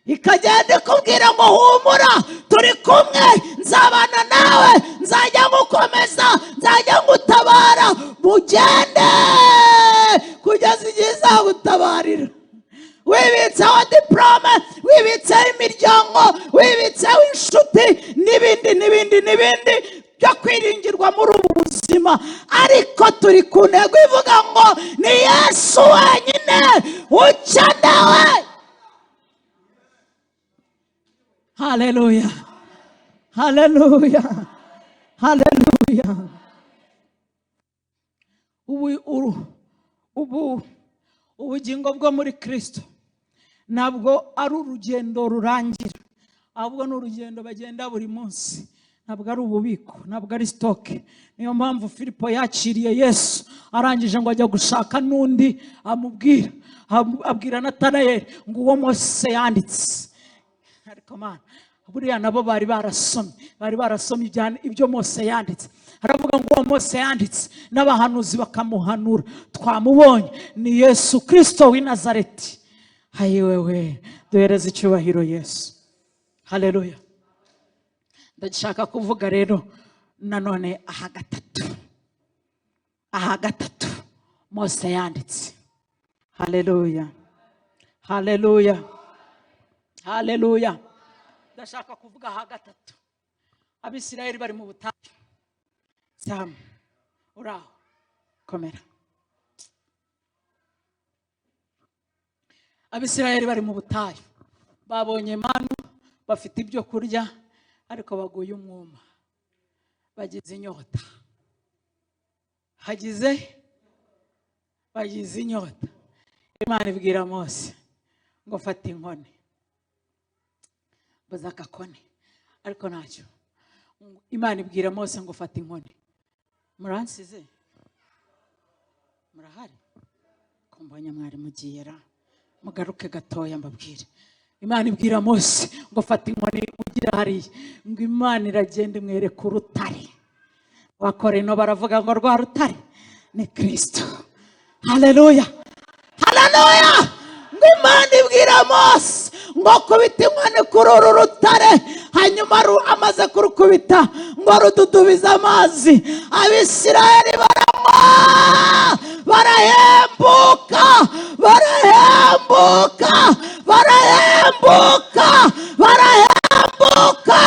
[SPEAKER 1] ikagenda ikubwira ngo humura, turi kumwe, nzabana nawe, nzajya ngukomeza, nzajya ngutabara. Mugende kugeza igihe izagutabarira. Wibitseho diplome, wibitseho imiryango, wibitseho inshuti n'ibindi byo kwiringirwa muri ubu buzima, ariko turi ku ntego ivuga ngo ni Yesu wenyine ukenewe. Haleluya, haleluya, haleluya. Ubugingo bwo muri Kristo ntabwo ari urugendo rurangira, ahubwo ni urugendo bagenda buri munsi. Ntabwo ari ububiko, ntabwo ari stoke. Niyo mpamvu Filipo yakiriye Yesu, arangije ngo ajya gushaka n'undi abwira Natanayeli ngo uwo Mose yanditse. Ariko Mana, buriya nabo bari barasomye ibyo Mose yanditse. Haravuga ngo uwo Mose yanditse n'abahanuzi bakamuhanura, twamubonye ni Yesu Kristo w'i Nazareti. Hayiwewe, duhereze icyubahiro Yesu. Haleluya. Ndashaka kuvuga rero nanone aha gatatu Mose yanditse. Haleluya, haleluya, haleluya. Ndashaka kuvuga aha gatatu. Abisirayeli bari mu butayu. Sam, uraho, komera. Abisirayeli bari mu butayu, babonye manu, bafite ibyo kurya, ariko baguye umwuma, bagize inyota. Bagize inyota. Imana ibwira Mose ngo fata inkoni, baza akakoni, ariko ntacyo. Imana ibwira Mose ngo fata inkoni. Muransize? Murahari? Kumbonye mwari mugiyera, mugaruke gatoya mbabwire. Imana ibwira Mose ngo fata inkoni ugira hariya, ngo Imana iragenda imwereka urutare. Abakorino baravuga ngo rwa rutare ni Kristo. Haleluya, haleluya. Ngo Imana ibwira Mose ngo kubita inkoni kuri uru rutare, hanyuma amaze kurukubita ngo rududubiza amazi. Abisirayeli baranywa, barahembuka, barahembuka, barahembuka, barahembuka,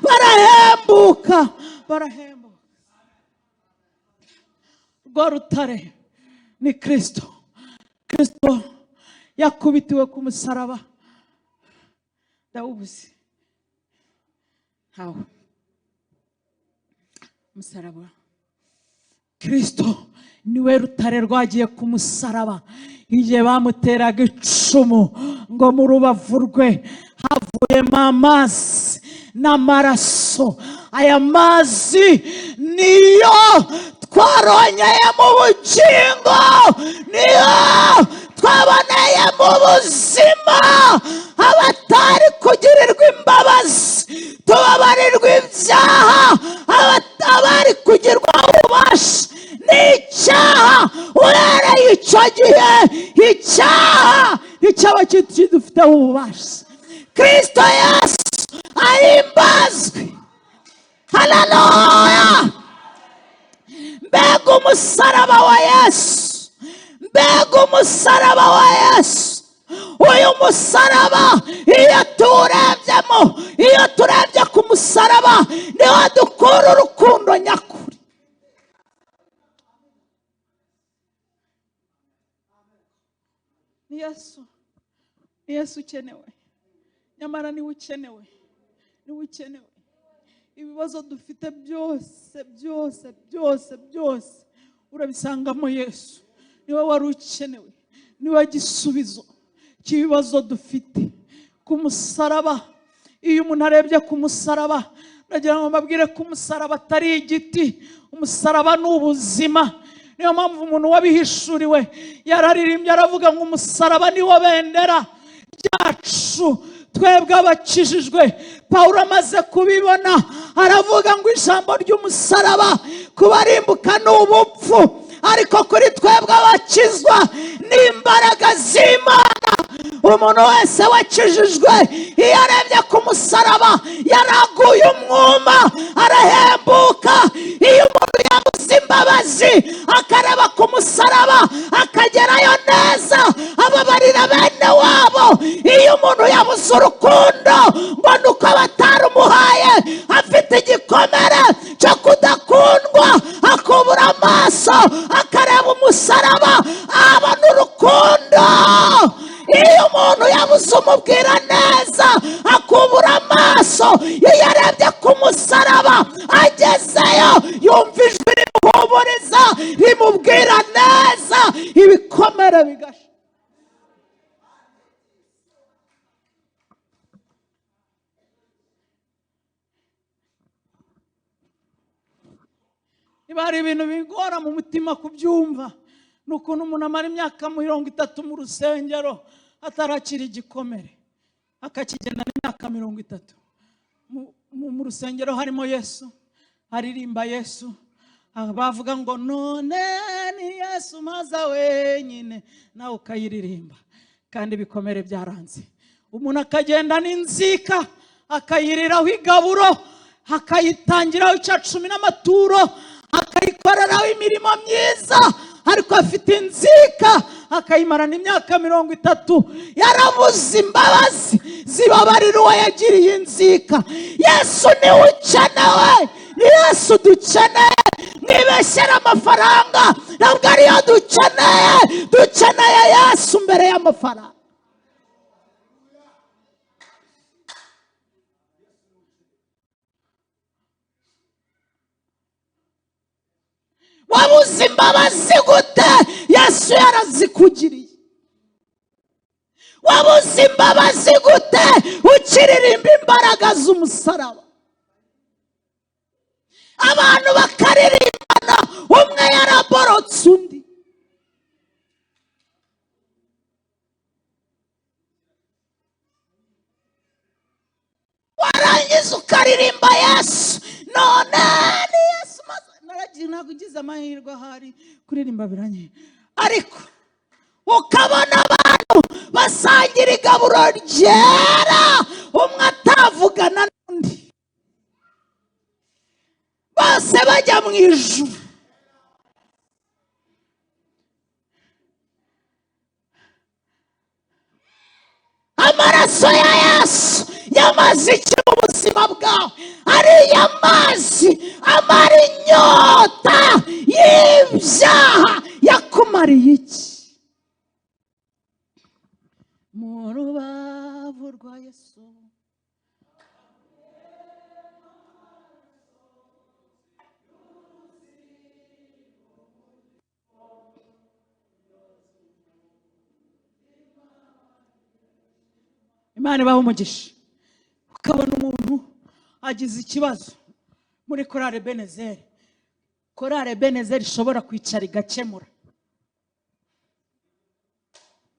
[SPEAKER 1] barahembuka, barahembuka. Rwa rutare ni Kristo. Kristo yakubitiwe ku musaraba. Ndawubuze hawo musaraba. Kristo niwe rutare rwagiye ku musaraba. Igihe bamuteraga icumu ngo mu rubavu rwe havuyemo amazi n'amaraso. Aya mazi niyo twaronyeye mu bugingo, niyo twaboneye mu buzima. Abatari kugirirwa imbabazi tubabarirwa ibyaha, abatari kugirwa ububasha n'icyaha. Uhereye icyo gihe icyaha nticyaba kidufiteho ububasha. Kristo Yesu ahimbazwe. Haleluya. Mbega umusaraba wa Yesu, mbega umusaraba wa Yesu. Uyu musaraba iyo tuwurebyemo, iyo turebye ku musaraba niho dukura urukundo nyakuri. Ni Yesu ukenewe, nyamara niwe ukenewe, niwe ukenewe. Ibibazo dufite byose urabisangamo Yesu. Niwe wari ukenewe, niwe gisubizo cy'ibibazo dufite. Ku musaraba, iyo umuntu arebye ku musaraba, ndagira ngo mbabwire ko umusaraba atari igiti, umusaraba ni ubuzima. Niyo mpamvu umuntu wabihishuriwe yararirimbye aravuga ngo umusaraba niwo bendera ryacu twebwe abakijijwe. Pawulo amaze kubibona aravuga ngo ijambo ry'umusaraba kubarimbuka ni ubupfu, ariko kuri twebwe abakizwa ni imbaraga z'Imana. Umuntu wese wakijijwe iyo arebye ku musaraba yaraguye umwuma, arahembuka. Iyo umuntu yabuze imbabazi akareba ku musaraba akagerayo neza, ababarira bene wabo. Iyo umuntu yabuze urukundo ngo nuko batarumuhaye, afite igikomere cyo kudakundwa, akubura amaso akareba umusaraba abona urukundo. Iyo umuntu yabuze umubwira neza akubura amaso, iyo yarebye ku musaraba agezeyo yumva ijwi rimuhumuriza rimubwira neza, ibikomere bigasha. Niba hari ibintu bigora mu mutima kubyumva, ni ukuntu umuntu amara imyaka 30 mu rusengero atarakira igikomere, akakigenda imyaka 30. Mu rusengero harimo Yesu, aririmba Yesu, bavuga ngo none ni Yesu maza wenyine, nawe ukayiririmba kandi ibikomere byaranze. Umuntu akagenda n'inzika akayiriraho igaburo, akayitangiraho icacumi n'amaturo, akayikoreraho imirimo myiza, ariko afite inzika akayimarana imyaka 30. Yarabuze imbabazi zibabarira uwo yagiriye inzika. Yesu niwe ukenewe, ni Yesu dukeneye. Mwibeshyera amafaranga, ntabwo ariyo dukeneye, dukeneye Yesu mbere y'amafaranga. Wabuze imbabazi gute? Yesu yarazikugiriye. Wabuze imbabazi gute? Ukiririmba imbaraga z'umusaraba. Abantu bakaririmbana, umwe yaraborotse undi. Warangiza ukaririmba Yesu, none ni Yesu. Ntabwo ugize amahirwe ahari kuririmba biranye, ariko ukabona abantu basangira igaburo ryera, umwe atavugana n'undi, bose bajya mu ijuru. amazi iki mu buzima bwawe? Ariya mazi amara inyota y'ibyaha yakumariye iki? Mu rubavu rwa Yesu Imana ibaho umugisha. Ukabona umuntu agize ikibazo muri korale Benezeri. Korale Benezeri ishobora kwicara igakemura,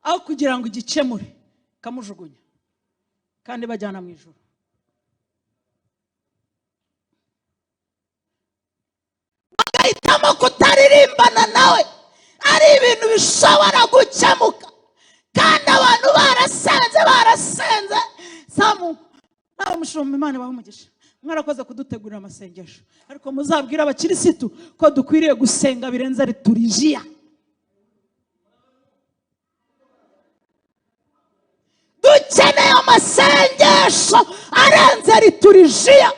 [SPEAKER 1] aho kugira ngo igikemure kamujugunya kandi bajyana mu ijuru. Bagahitamo kutaririmbana nawe, ari ibintu bishobora gukemuka kandi abantu barasenze. Samu nawe mushumba, Imana ibaho umugisha, mwarakoze kudutegurira amasengesho, ariko muzabwira abakirisitu ko dukwiriye gusenga birenze liturijiya. Dukeneye amasengesho arenze liturijiya.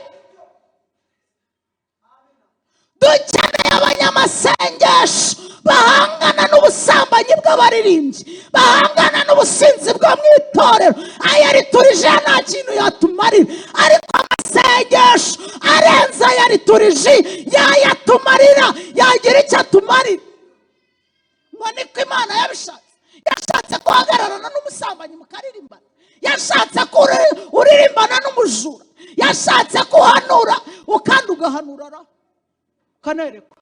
[SPEAKER 1] Dukeneye abanyamasengesho bahangana n'ubusambanyi bw'abaririmbyi, bahangana n'ubusinzi bwo mu itorero. Aya liturijiya nta kintu yatumarira, ariko amasengesho arenze aya liturijiya yayatumarira, yagira icyo atumarira. Ngo niko Imana yabishatse. Yashatse guhagararana n'umusambanyi mukaririmbana, yashatse uririmbana n'umujura, yashatse kuhanura ukandi ugahanura ukanerekwa.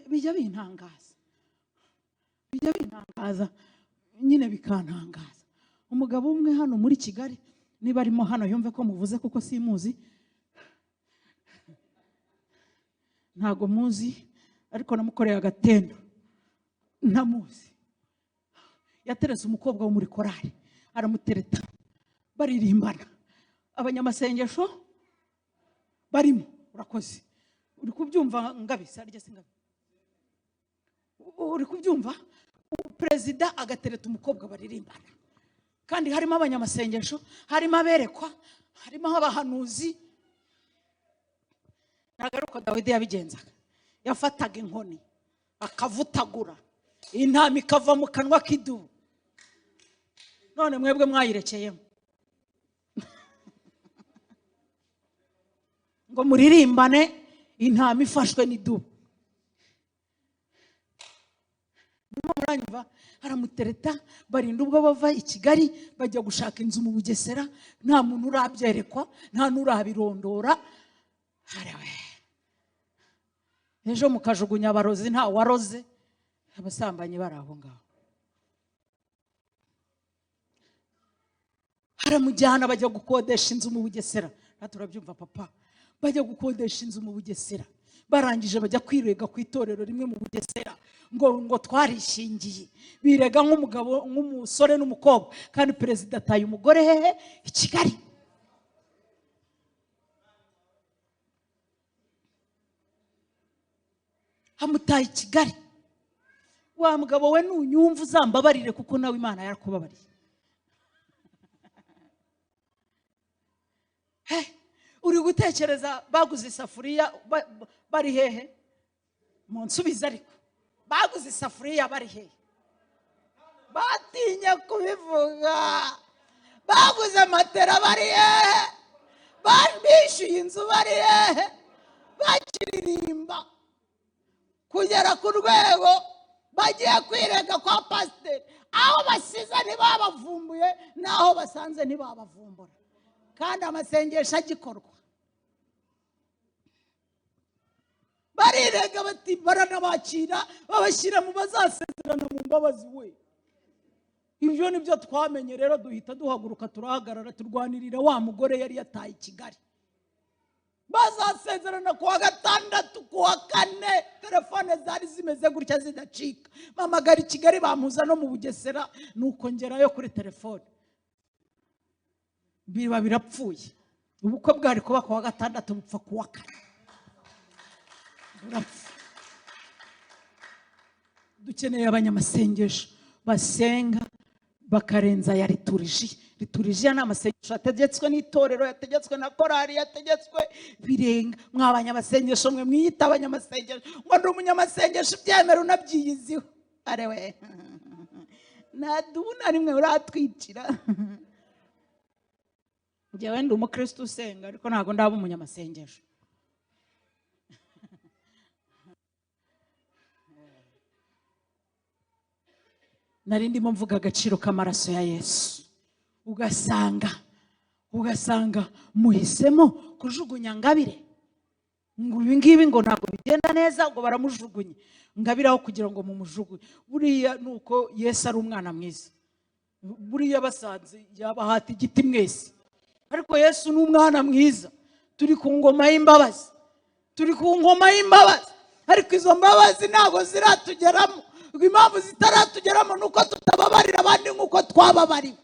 [SPEAKER 1] Bijya bintangaza nyine bikantangaza. Umugabo umwe hano muri Kigali, niba arimo hano yumve ko muvuze kuko simuzi, ntago muzi, ariko namukoreye agatendo, ntamuzi. Yateretse umukobwa wo muri korali, aramutereta, baririmbana, abanyamasengesho barimo. Urakoze, uri kubyumva ngabisa arya singabi? Uri kubyumva? Perezida agatereta umukobwa baririmbana, kandi harimo abanyamasengesho, harimo aberekwa, harimo abahanuzi. Nagaruka Dawidi yabigenzaga, yafataga inkoni akavutagura, intama ikava mu kanwa k'idubu. None mwebwe mwayirekeyemo ngo muririmbane, intama ifashwe n'idubu. Muranyumva? Haramutereta, barinda ubwo bava i Kigali bajya gushaka inzu mu Bugesera, nta muntu urabyerekwa, nta n'urabirondora. Ejo mukajugunya abarozi, nta waroze, abasambanyi bari aho ngaho. Haramujyana bajya gukodesha inzu mu Bugesera. Turabyumva papa, bajya gukodesha inzu mu Bugesera, barangije bajya kwirega ku itorero rimwe mu Bugesera ngo twarishingiye. Birega nk'umugabo, nk'umusore n'umukobwa, kandi perezida ataye umugore hehe? I Kigali. Amutaye i Kigali. Wa mugabo we nunyumva uzambabarire, kuko nawe Imana yarakubabariye. Uri gutekereza baguze isafuriya bari hehe? Munsubiza ariko, baguze isafuriya bari hehe? Batinya kubivuga. Baguze matera bari hehe? Bishyuye inzu bari hehe? Bakiririmba kugera ku rwego bagiye kwirega kwa pasiteri. Aho basize ntibabavumbuye, naho basanze ntibabavumbura, kandi amasengesho agikorwa. Barirega bati baranabakira, babashyira mu bazasezerana mu mbabazi. We ibyo nibyo twamenye. Rero duhita duhaguruka, turahagarara, turwanirira wa mugore yari yataye i Kigali. Bazasezerana kuwa gatandatu, kuwa kane telefone zari zimeze gutya zidacika. Mamagara i Kigali, bamuza no mu Bugesera, nuko ngerayo kuri telefone biba birapfuye. Ubukwe bwari kuba kuwa gatandatu, bupfa kuwa kane. dukeneye abanyamasengesho basenga bakarenza ya liturujia. Liturujia ni amasengesho yategetswe n'itorero, yategetswe na korari, yategetswe birenga. Mw'abanyamasengesho mwe mwiyita abanyamasengesho ngo ndi umunyamasengesho ubyemera unabyiyiziho. Arewe naduna rimwe uratwicira. Njyewe ndi umukristo usenga ariko ntabwo ndaba umunyamasengesho. Nari ndimo mvuga agaciro k'amaraso ya Yesu. Ugasanga muhisemo kujugunya Ngabire. Ngo ibi ngibi ngo ntabwo bigenda neza, ngo baramujugunye. Ngabire aho kugira ngo mumujugunye. Buriya nuko Yesu ari umwana mwiza. Buriya basanze yabahata igiti mwese. Ariko Yesu ni umwana mwiza. Turi ku ngoma y'imbabazi. Ariko izo mbabazi ntabwo ziratugeramo. Impamvu zitaratugeramo nuko tutababarira abandi nkuko twababariwe.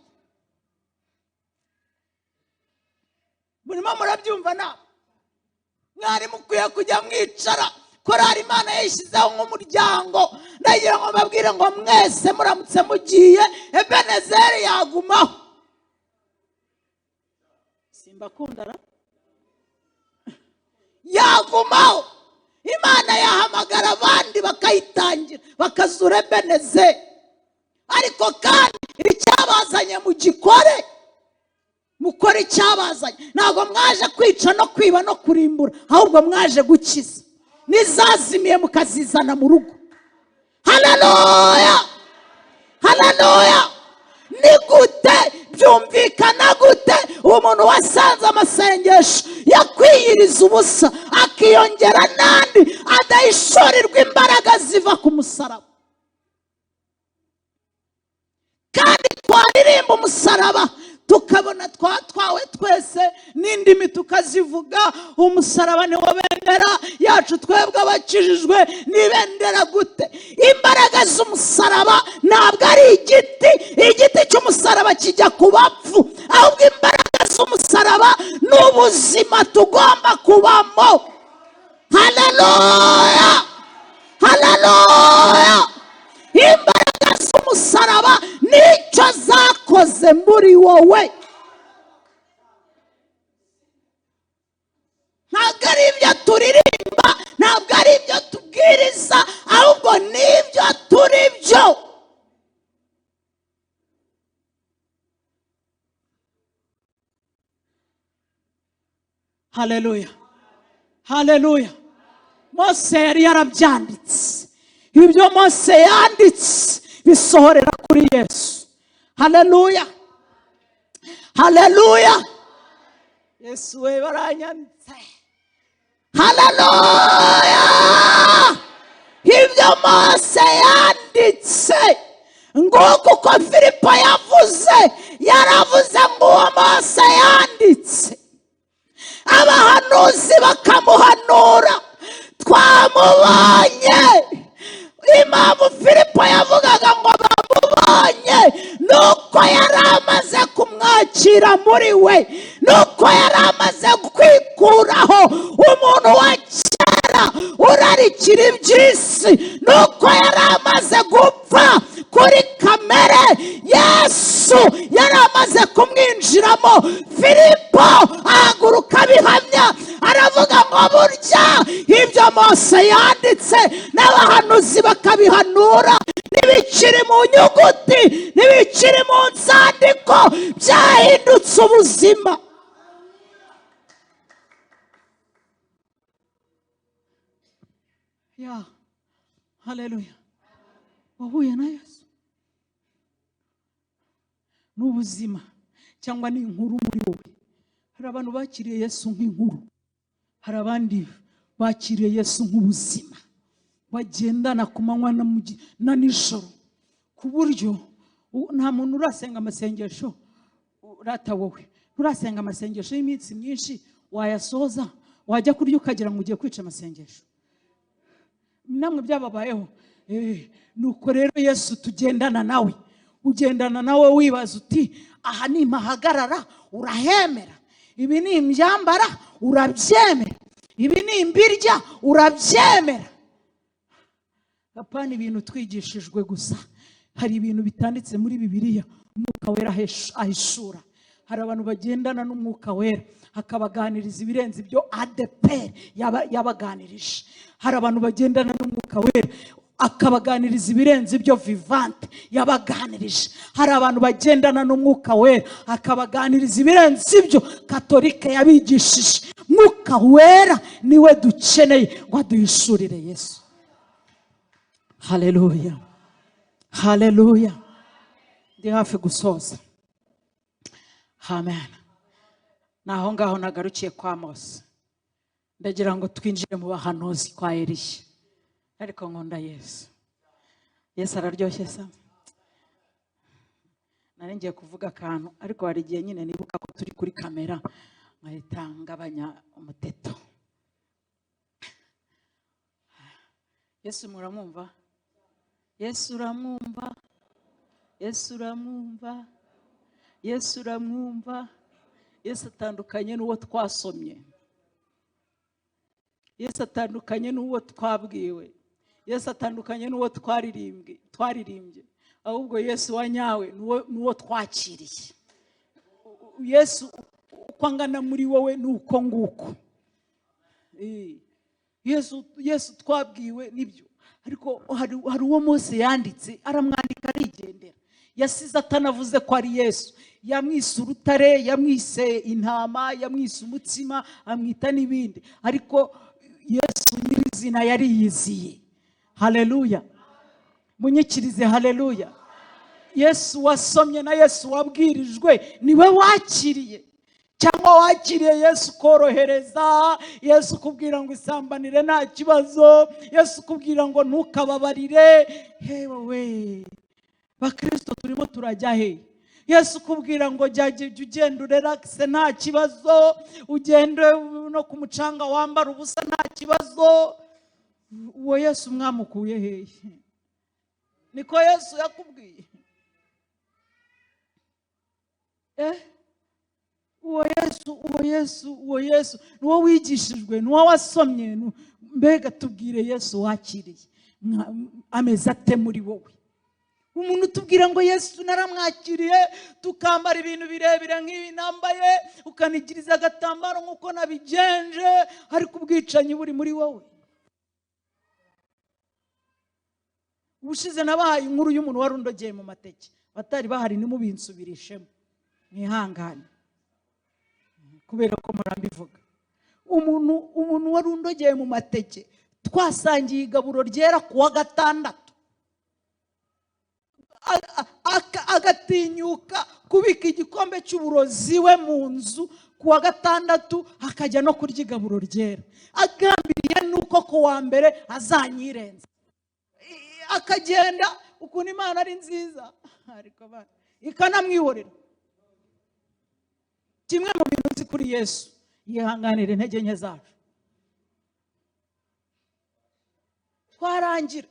[SPEAKER 1] Murimo murabyumva na mwari mukwiye kujya mwicara. Korari Imana yishyizeho nk'umuryango. Ndagira ngo mbabwire ngo mwese muramutse mugiye Ebenezeri yagumaho. Simbakundara yagumaho. Imana yahamagara abandi bakayitangira bakazura Ebenezeri. Ariko kandi icyabazanye mugikore. Mukore icyabazanye. Ntabwo mwaje kwica no kwiba no kurimbura, ahubwo mwaje gukiza. Nizazimiye mukazizana mu rugo. Haleluya, haleluya. Ni gute byumvikana gute umuntu wasanze amasengesho yakwiyiriza ubusa akiyongera nandi adahishorirwa imbaraga ziva ku musaraba? Kandi twaririmba umusaraba tukabona twatwawe twese n'indimi tukazivuga. Umusaraba ni wo bendera yacu twebwe abakijijwe. Ni bendera gute? Imbaraga z'umusaraba ntabwo ari igiti cy'umusaraba kijya ku bapfu, ahubwo imbaraga z'umusaraba ni ubuzima tugomba kubamo. Haleluya, haleluya. Imbaraga z'umusaraba nicyo zakoze muri wowe. Ntabwo ari ibyo turirimba, ntabwo ari ibyo tubwiriza, ahubwo nibyo turi byo. Haleluya, haleluya. Mose yari yarabyanditse. Ibyo Mose yanditse bisohorera kuri Yesu. Haleluya, haleluya. Yesu we baranyanditse. Haleluya. Ibyo Mose yanditse nguko uko Filipo yaravuze ngo uwo Mose yanditse. Abahanuzi bakamuhanura. Twamubonye. Impamvu Filipo yavugaga ngo bamubonye nuko yari amaze kumwakira muri we, nuko yari amaze kwikuraho umuntu wa kera urarikira iby'isi, nuko yari amaze gupfa kuri kamere. Yesu yari amaze kumwinjiramo. Filipo ahaguruka bihamya aravuga ngo burya ibyo Mose yanditse n'abahanuzi bakabihanura ntibikiri mu nyuguti, ntibikiri mu nzandiko, byahindutse ubuzima. Ya, haleluya. Wahuye na Yesu n'ubuzima cyangwa ni inkuru muri wowe. Hari abantu bakiriye Yesu nk'inkuru, hari abandi bakiriye Yesu nk'ubuzima bagendana ku manywa na nijoro, ku buryo nta muntu urasenga amasengesho urata wowe. Urasenga amasengesho y'iminsi myinshi wayasoza wajya kurya ukagira ngo ugiye kwica amasengesho. Namwe byababayeho. Nuko rero Yesu tugendana nawe. Ugendana nawe wibaza uti aha ni mahagarara urahemera, ibi ni imbyambara urabyemera, ibi ni imbirya urabyemera. apana ibintu twigishijwe gusa. Hari ibintu bitanditse muri Bibiliya umwuka wera ahishura. Hari abantu bagendana n'umwuka wera akabaganiriza ibirenze ibyo ADEPR yabaganirije. Hari abantu bagendana n'umwuka wera akabaganiriza ibirenze ibyo Vivante yabaganirije. Hari abantu bagendana n'umwuka wera akabaganiriza ibirenze ibyo Katolike yabigishije. Mwuka wera niwe dukeneye ngo aduhishurire Yesu. Haleluya, haleluya. Ndi hafi gusoza. Amen. Naho ngaho nagarukiye kwa Mose. Ndagira ngo twinjire mu bahanuzi kwa Eliya. Ariko nkunda Yesu. Yesu araryoshye sa. Nari ngiye kuvuga akantu ariko hari igihe nyine nibuka ko turi kuri kamera nkahita ngabanya umuteto. Yesu muramwumva? Yesu uramwumva? Yesu uramwumva? Yesu uramwumva? Yesu atandukanye n'uwo twasomye. Yesu atandukanye n'uwo twabwiwe. Yesu atandukanye n'uwo twaririmbye. Ahubwo Yesu wanyawe n'uwo twakiriye. Yesu uko angana muri wowe nuko nguko. Yesu twabwiwe nibyo. Ariko hari uwo Mose yanditse aramwandika arigendera. Yasize atanavuze ko ari Yesu. Yamwise urutare, yamwise intama, yamwise umutsima, amwita n'ibindi. Ariko Yesu nyirizina yari yiziye. Haleluya. Munyikirize haleluya. Yesu wasomye na Yesu wabwirijwe niwe wakiriye. Cyangwa wakiriye Yesu korohereza, Yesu kubwira ngo isambanire nta kibazo, Yesu kubwira ngo ntukababarire. Hewe bakristo turimo turajya he? Yesu kubwira ngo jya ugenda relax nta kibazo, ugende no ku mucanga wambara ubusa nta kibazo. Uwo Yesu mwamukuye he? Niko Yesu yakubwiye? Uwo Yesu nuwo wigishijwe, nuwo wasomye. Mbega tubwire Yesu wakiriye ameze ate muri wowe? Umuntu tubwira ngo Yesu naramwakiriye, tukambara ibintu birebire nk'ibi nambaye, ukanigiriza agatambaro nk'uko nabigenje, ariko ubwicanyi buri muri wowe. Ubushize nabahaye inkuru y'umuntu warundogeye mu mateke. Batari bahari nimubinsubirishemo. Mwihangane kubera ko murambivuga. Umuntu warundogeye mu mateke, twasangiye igaburo ryera kuwa gatandatu. Agatinyuka kubika igikombe cy'uburozi we mu nzu kuwa gatandatu, akajya no kurya igaburo ryera, agambiriye nuko kuwa mbere azanyirenza. Akagenda ukuntu Imana ari nziza, ariko ikanamwihorera. Kimwe mu bintu nzi kuri Yesu, yihanganira intege nke zacu. Twarangira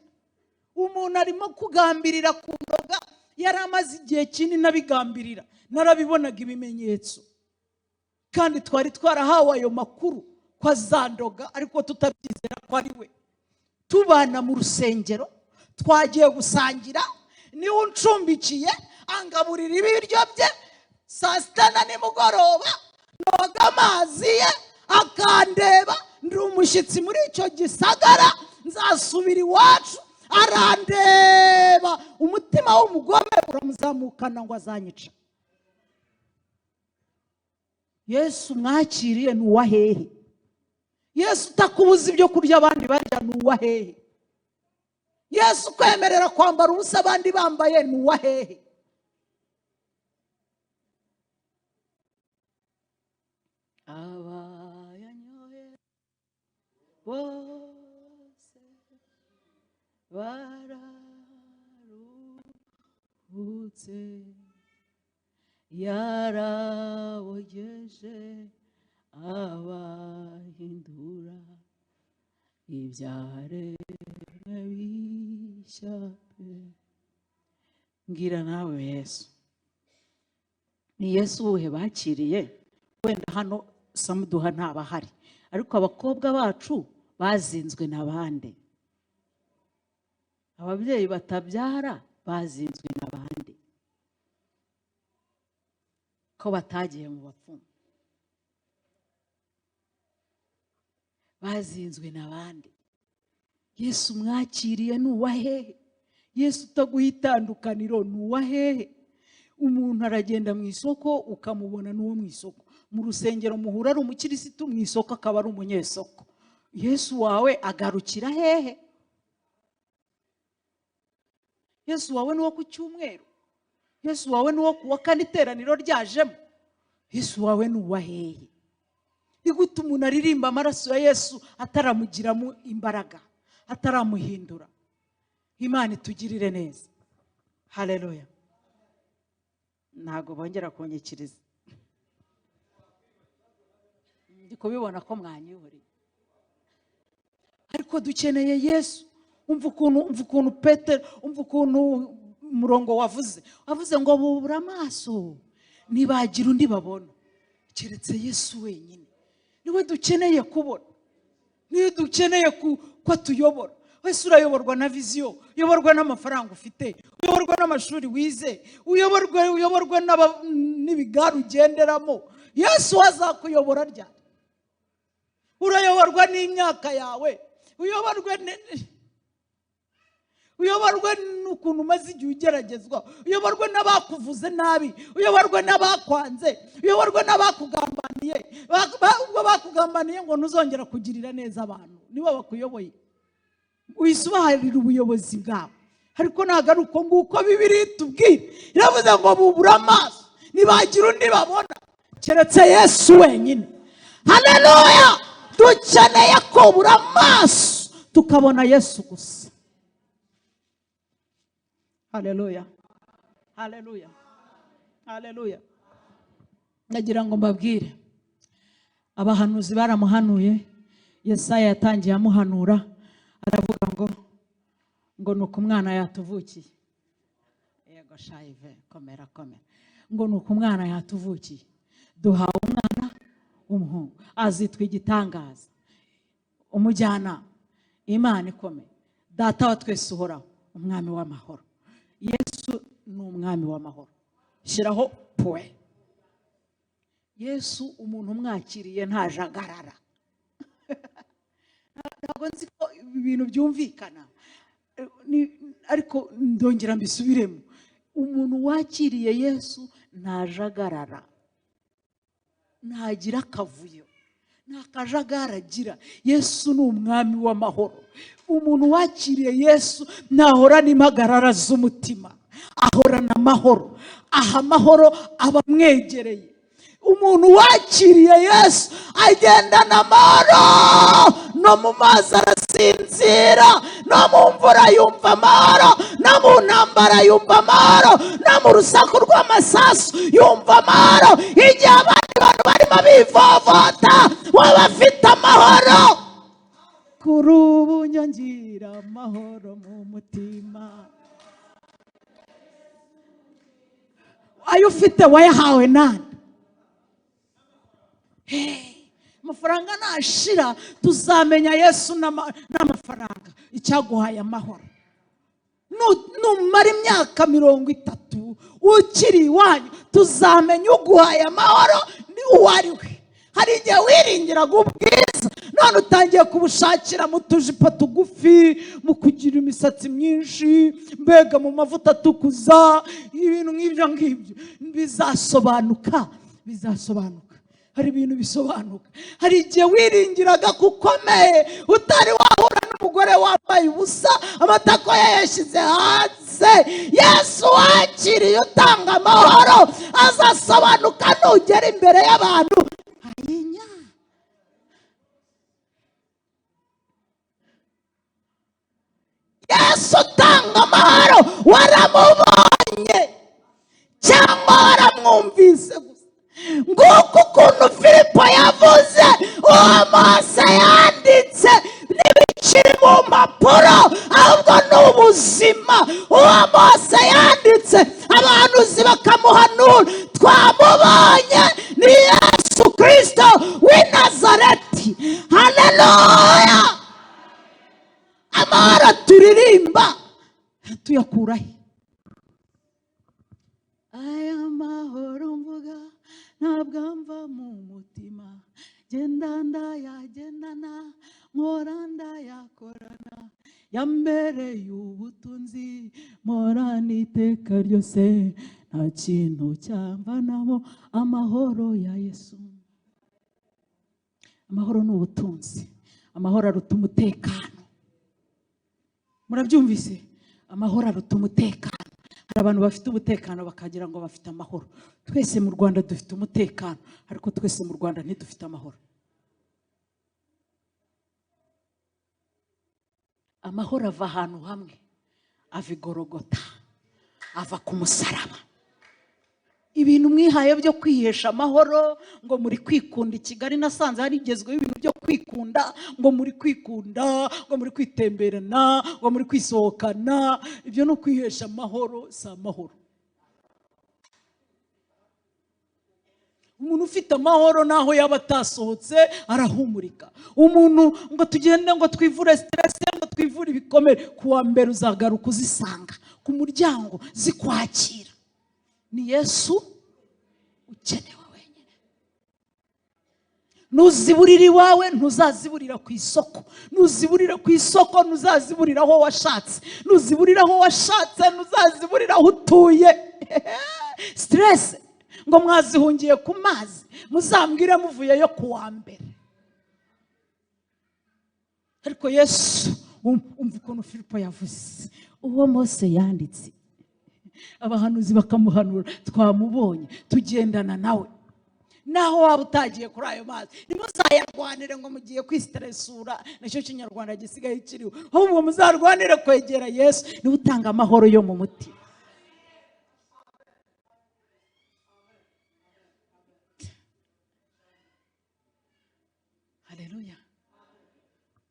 [SPEAKER 1] umuntu arimo kugambirira ku ndoga, yari amaze igihe kinini abigambirira, narabibonaga ibimenyetso. Kandi twari twarahawe ayo makuru kwa zandoga, ariko tutabyizera ko ari we. Tubana mu rusengero, twagiye gusangira, niwe uncumbikiye, angaburira ibiryo bye, saa sita na nimugoroba, noga amazi ye, akandeba. Ndi umushyitsi muri icyo gisagara, nzasubira iwacu. Arandeba, umutima w'umugome uramuzamukana ngo azanyica. Yesu mwakiriye ni uwa hehe? Yesu utakubuza ibyo kurya abandi barya ni uwa hehe? Yesu kwemerera kwambara ubusa abandi bambaye ni uwa hehe? Abayanyoye bose bararuhutse, yarabogeje abahindura ibyaremwe bishya. Ngira nawe Yesu, ni Yesu uwuhe bakiriye? Wenda hano Samuduha ntabahari, ariko abakobwa bacu bazinzwe n'abandi. ababyeyi batabyara bazinzwe n'abandi ko batagiye mu bapfumu, bazinzwe n'abandi. Yesu mwakiriye nuwa hehe? Yesu utaguha itandukaniro nuwa hehe? Umuntu aragenda mu isoko ukamubona n'uwo mu isoko, mu rusengero muhura ari umukirisitu, mu isoko akaba ari umunyesoko. Yesu wawe agarukira hehe? Yesu wawe ni uwo ku cyumweru? Yesu wawe ni uwo kuwa kane iteraniro ryajemo? Yesu wawe ni uwa hehe? Ni gute umuntu aririmba amaraso ya Yesu ataramugiramo imbaraga, ataramuhindura? Imana itugirire neza. Haleluya. Ntago bongera kunyikiriza, ndi kubibona ko mwanyihuriye. Ariko dukeneye Yesu. Umva ukuntu Petero, umva ukuntu umurongo wavuze ngo bubura amaso ntibagira undi babona keretse Yesu wenyine. Niwe dukeneye kubona, niwe dukeneye ko atuyobora. Wese urayoborwa na viziyo, uyoborwa n'amafaranga ufite, uyoborwa n'amashuri wize, uyoborwa n'ibigare ugenderamo. Yesu azakuyobora ryari? Urayoborwa n'imyaka yawe, uyoborwa n'ukuntu umaze igihe ugeragezwa, uyoborwa n'abakuvuze nabi, uyoborwa n'abakwanze, uyoborwa n'abakugambaniye. Bakugambaniye ngo ntuzongera kugirira neza abantu, nibo bakuyoboye. Wisubaharira ubuyobozi bwawe. Ariko ntabwo ari uko nguko Bibiliya itubwira. Iravuze ngo bubura amaso ntibagira undi babona keretse Yesu wenyine. Haleluya. Dukeneye kubura amaso tukabona Yesu gusa. Haleluya. Haleluya. Haleluya. Nagira ngo mbabwire, abahanuzi baramuhanuye. Yesaya yatangiye amuhanura, aravuga ngo nuko umwana yatuvukiye. Yego shayive, komera. Ngo nuko umwana yatuvukiye, duhawe umwana w'umuhungu, azitwa igitangaza, umujyana, Imana ikomeye, data wa twese uhoraho, umwami w'amahoro. Yesu ni umwami w'amahoro. Shyiraho poe. Yesu umuntu umwakiriye ntajagarara. Ntabwo nzi ko ibintu byumvikana, ariko ndongera mbisubiremo. Umuntu wakiriye Yesu ntajagarara, ntagira akavuyo, nta kajagara agira. Yesu ni umwami w'amahoro. Umuntu wakiriye Yesu ntahorana impagarara z'umutima, ahorana amahoro. Aha amahoro abamwegereye. Umuntu wakiriye Yesu agendana amahoro, no mu mazi arasinzira, no mu mvura yumva amahoro, no mu ntambara yumva amahoro, no mu rusaku rw'amasasu yumva amahoro. Igihe abandi bantu barimo bivovota, waba afite amahoro. Kuri ubu ngira amahoro mu mutima. Ayo ufite wayahawe nande? Amafaranga nashira tuzamenya Yesu n'amafaranga icyaguhaye amahoro. Numara imyaka 30 ukiri iwanyu, tuzamenya uguhaye amahoro ni uwariwe. Hari igihe wiringiraga ubwiza, none utangiye kubushakira mu tujipo tugufi, mu kugira imisatsi myinshi, mbega mu mavuta atukuza, ibintu nk'ibyo bizasobanuka. Hari ibintu bisobanuka. Hari igihe wiringiraga kukomeye, utari wahura n'umugore wambaye ubusa, amatako ye yashyize hanze. Yesu wakiriye utanga amahoro azasobanuka nugera imbere y'abantu. Ayinya. Yesu utanga amahoro waramubonye cyangwa waramwumvise gusa? Nguko ukuntu Filipo yavuze, uwo Mose yanditse n'ibikiri mu mpapuro, ahubwo ni ubuzima. Uwo Mose yanditse abahanuzi bakamuhanura. Twamubonye ni Yesu Kristo w'i Nazareti. Haleluya. Amahoro turirimba tuyakurahe? Aya mahoro mvuga ntabwo amva mu mutima, genda ndayagendana, nkora ndayakorana, yambereye ubutunzi mporana iteka ryose, nta kintu cyamvanamo amahoro ya Yesu. Amahoro ni ubutunzi, amahoro aruta umutekano. Murabyumvise? Amahoro aruta umutekano. Hari abantu bafite umutekano bakagira ngo bafite amahoro. Twese mu Rwanda dufite umutekano, ariko twese mu Rwanda ntidufite amahoro. Amahoro ava ahantu hamwe, ava i Gologota, ava ku musaraba. Ibintu mwihaye byo kwihesha amahoro, ngo muri kwikunda. I Kigali nasanze harigezweho ibintu byo kwikunda, ngo muri kwikunda, ngo muri kwitemberana, ngo muri kwisohokana. Ibyo no kwihesha amahoro, si amahoro. Umuntu ufite amahoro naho yaba atasohotse arahumurika. Umuntu ngo tugende ngo twivure stress, ngo twivure ibikomere, kuwa mbere uzagaruka uzisanga ku muryango zikwakira. Ni Yesu ukenewe wenyine. Nuziburira iwawe ntuzaziburira ku isoko. Nuziburira ku isoko ntuzaziburira aho washatse. Nuziburira aho washatse ntuzaziburira aho utuye. Stress ngo mwazihungiye ku mazi, muzambwire muvuyeyo kuwa mbere. Ariko Yesu, umva ukuntu Filipo yavuze, uwo Mose yanditse, abahanuzi bakamuhanura, twamubonye tugendana nawe. Naho waba utagiye kuri ayo mazi, nimuzayarwanire ngo mugiye kwistresura, nicyo kinyarwanda gisigaye kiriho. Ahubwo muzarwanire kwegera Yesu, niwe utanga amahoro yo mu mutima. Haleluya.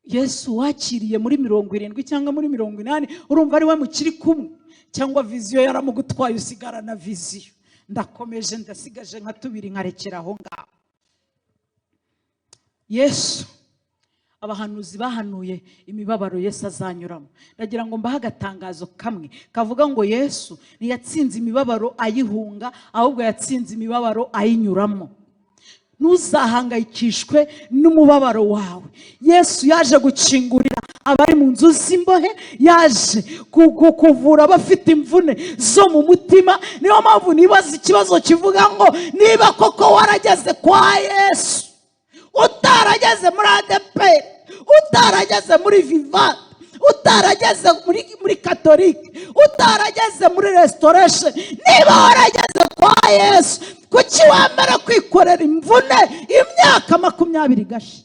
[SPEAKER 1] Yesu wakiriye muri 70 cyangwa muri 80, urumva ari we mukiri kumwe? Cyangwa viziyo yaramugutwaye usigara na viziyo? Ndakomeje ndasigaje nka 2 nkarekera aho ngaho. Yesu, abahanuzi bahanuye imibabaro Yesu azanyuramo. Ndagira ngo mbaha agatangazo kamwe kavuga ngo Yesu ntiyatsinze imibabaro ayihunga, ahubwo yatsinze imibabaro ayinyuramo. Ntuzahangayikishwe n'umubabaro wawe. Yesu yaje gukingurira abari mu nzu z'imbohe, yaje kuvura abafite imvune zo mu mutima. Niyo mpamvu nibaza ikibazo kivuga ngo niba koko warageze kwa Yesu, utarageze muri ADEPR, utarageze muri Vivant, utarageze muri Catholique, utarageze muri Restoration, niba warageze kwa Yesu, kuki wamara kwikorera imvune imyaka 20 gashi?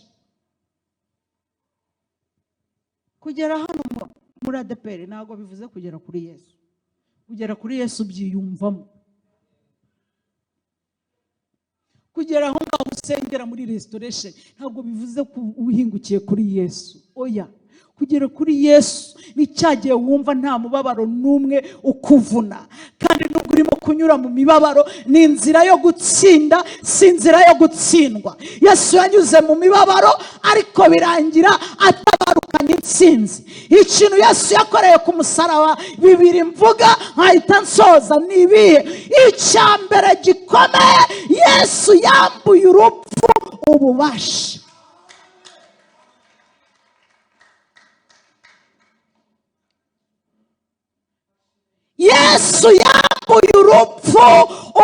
[SPEAKER 1] Kugera hano muri ADEPR ntabwo bivuze kugera kuri Yesu. Kugera kuri Yesu byiyumvamo. Kugera aho ngaho usengera muri Restoration ntabwo bivuze ko uhingukiye kuri Yesu. Oya, kugera kuri Yesu ni cyagiye wumva nta mubabaro numwe ukuvuna, kandi nubwo urimo kunyura mu mibabaro ni inzira yo gutsinda, si inzira yo gutsindwa. Yesu yanyuze mu mibabaro ariko birangira atabarukanye intsinzi. Ikintu Yesu yakoreye ku musaraba, 2 mvuga nkahita nsoza, ni ibihe? Icya mbere gikomeye, Yesu yambuye urupfu ububasha. Yesu yambuye urupfu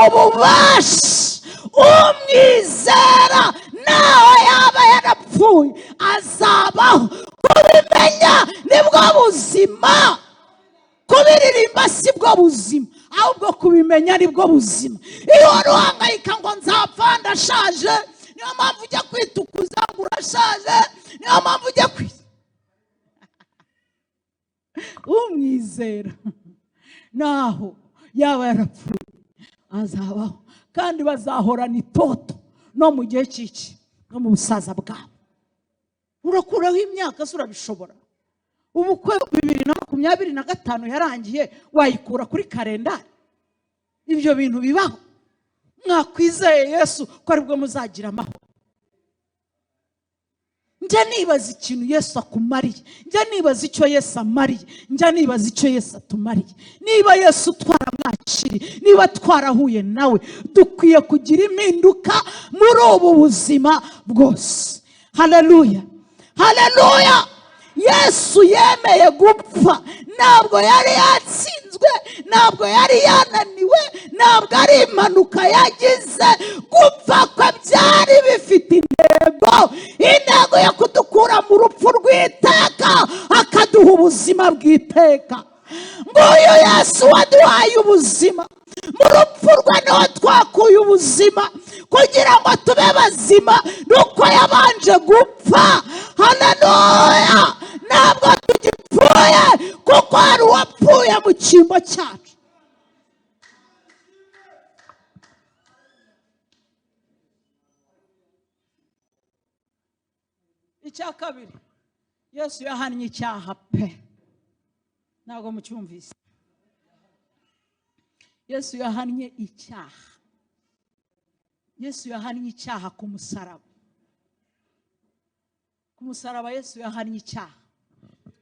[SPEAKER 1] ububasha. Umwizera naho yaba yarapfuye azabaho. Kubimenya nibwo buzima. Kubiririmba si bwo buzima, ahubwo kubimenya nibwo buzima. Iyo wari uhangayika ngo nzapfa ndashaje, niyo mpamvu ujya kwitukuza ngo urashaje, niyo mpamvu ujya umwizera naho yaba yarapfuye azabaho, kandi bazahorana itoto no mu gihe cy'iki, no mu busaza bwabo. Urakuraho imyaka se urabishobora? Ubukwe 2025 yarangiye, wayikura kuri kalendari? Ibyo bintu bibaho? Mwakwizeye Yesu ko aribwo muzagira amahoro. njya nibaza ikintu Yesu akumariye, njya nibaza icyo Yesu amariye, njya nibaza icyo Yesu atumariye. Niba Yesu twaramwakiriye, niba twarahuye nawe, dukwiye kugira impinduka muri ubu buzima bwose. Haleluya, haleluya. Yesu yemeye gupfa, ntabwo yari yatsinzwe, ntabwo yari yananiwe, ntabwo ari impanuka yagize. Gupfa kwe byari bifite intego yo kudukura mu rupfu rw'iteka akaduha ubuzima bw'iteka. Nguyu Yesu waduhaye ubuzima, mu rupfu rwe niho twakuye ubuzima kugira ngo tube bazima, nuko yabanje gupfa. Haleluya. Ntabwo tugipfuye kuko hari uwapfuye mu cyimbo cyacu. Icya kabiri, Yesu yahannye icyaha pe. Ntabwo mucyumvise. Yesu yahannye icyaha. Yesu yahannye icyaha ku musaraba. Ku musaraba Yesu yahannye icyaha.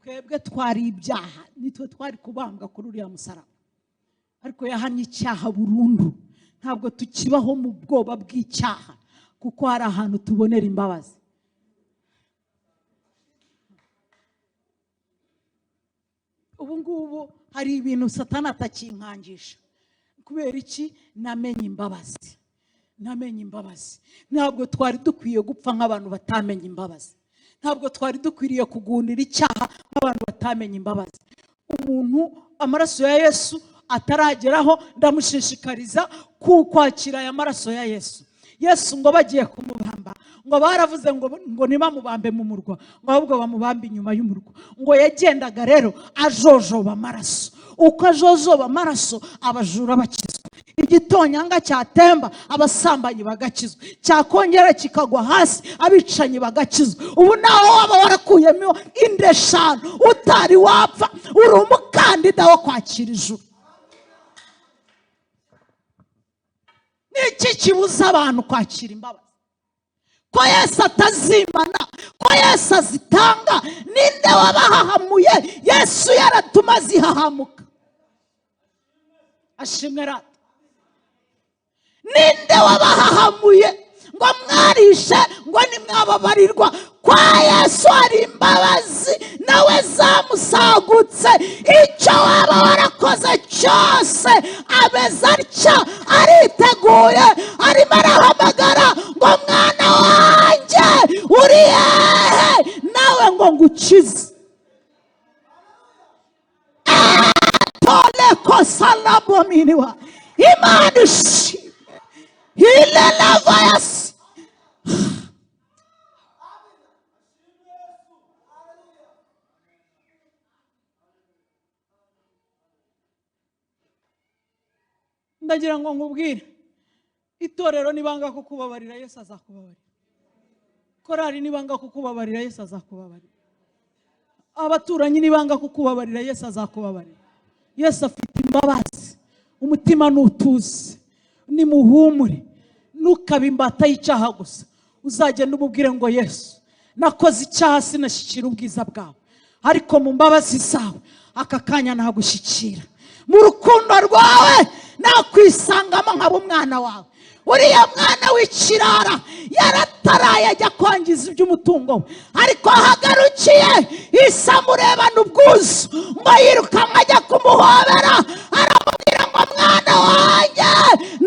[SPEAKER 1] Twebwe twari ibyaha, nitwe twari kubambwa kuri uriya musaraba. Ariko yahannye icyaha burundu. Ntabwo tukibaho mu bwoba bw'icyaha kuko hari ahantu tubonera imbabazi. Ubu ngubu hari ibintu Satani atakinkangisha. Kubera iki? Namenye imbabazi. Namenye imbabazi. Ntabwo twari dukwiye gupfa nk'abantu batamenye imbabazi. Ntabwo twari dukwiriye kugundira icyaha nk'abantu batamenye imbabazi. Umuntu amaraso ya Yesu atarageraho, ndamushishikariza kwakira aya maraso ya Yesu. Yesu ngo bagiye kumubamba, ngo baravuze ngo ntibamubambe mu murwa, ngo ahubwo bamubambe inyuma y'umurwa. Ngo yagendaga rero ajojoba amaraso. Uko ajojoba amaraso, abajura bakizwa. Igitonyanga cyatemba, abasambanyi bagakizwa. Cyakongera kikagwa hasi, abicanyi bagakizwa. Ubu naho waba warakuyemo inda 5 utari wapfa, uri umukandida wo kwakira ijuru. Niki kibuza abantu kwakira imbabazi? Ko Yesu atazimana, ko Yesu azitanga. Ninde wabahahamuye? Yesu yaratuma zihahamuka. Ashimwe rata. Ninde wabahahamuye ngo mwarishe ngo nimwababarirwa? Kwa Yesu hari imbabazi, nawe zamusagutse. Icyo waba warakoze cyose ameze atya, ariteguye, arimo arahamagara ngo mwana wanjye uri hehe, nawe ngo ngukize. Tole kosalabo miniwa Imana ishimwe. Hilela vayasi. Ndagira ngo nkubwire, itorero nibanga kukubabarira Yesu azakubabarira. Korari nibanga kukubabarira Yesu azakubabarira. Abaturanyi nibanga kukubabarira Yesu azakubabarira. Yesu afite imbabazi, umutima nutuze, nimuhumure, nukabe imbata y'icyaha gusa. Uzagenda umubwire ngo Yesu, nakoze icyaha sinashyikira ubwiza bwawe, ariko mu mbabazi zawe aka kanya nagushyikira. Mu rukundo rwawe nakwisangamo nkaba umwana wawe. Uriya mwana w'ikirara yarataraye ajya kwangiza iby'umutungo we, ariko ahagarukiye Isa amurebana ubwuzu, ngo yirukanka ajya kumuhobera, aramubwira ngo mwana wanjye,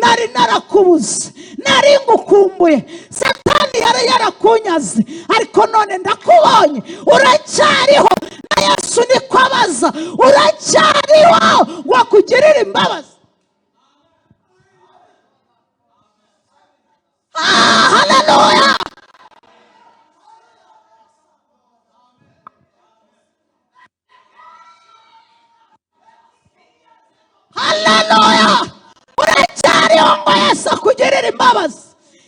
[SPEAKER 1] nari narakubuze, nari ngukumbuye. Satani yari yarakunyaze, ariko none ndakubonye, uracyariho. Na Yesu niko abaza, uracyariho ngo akugirire imbabazi. Haleluya. Haleluya. Uracyariho ngo Yesu akugirire imbabazi.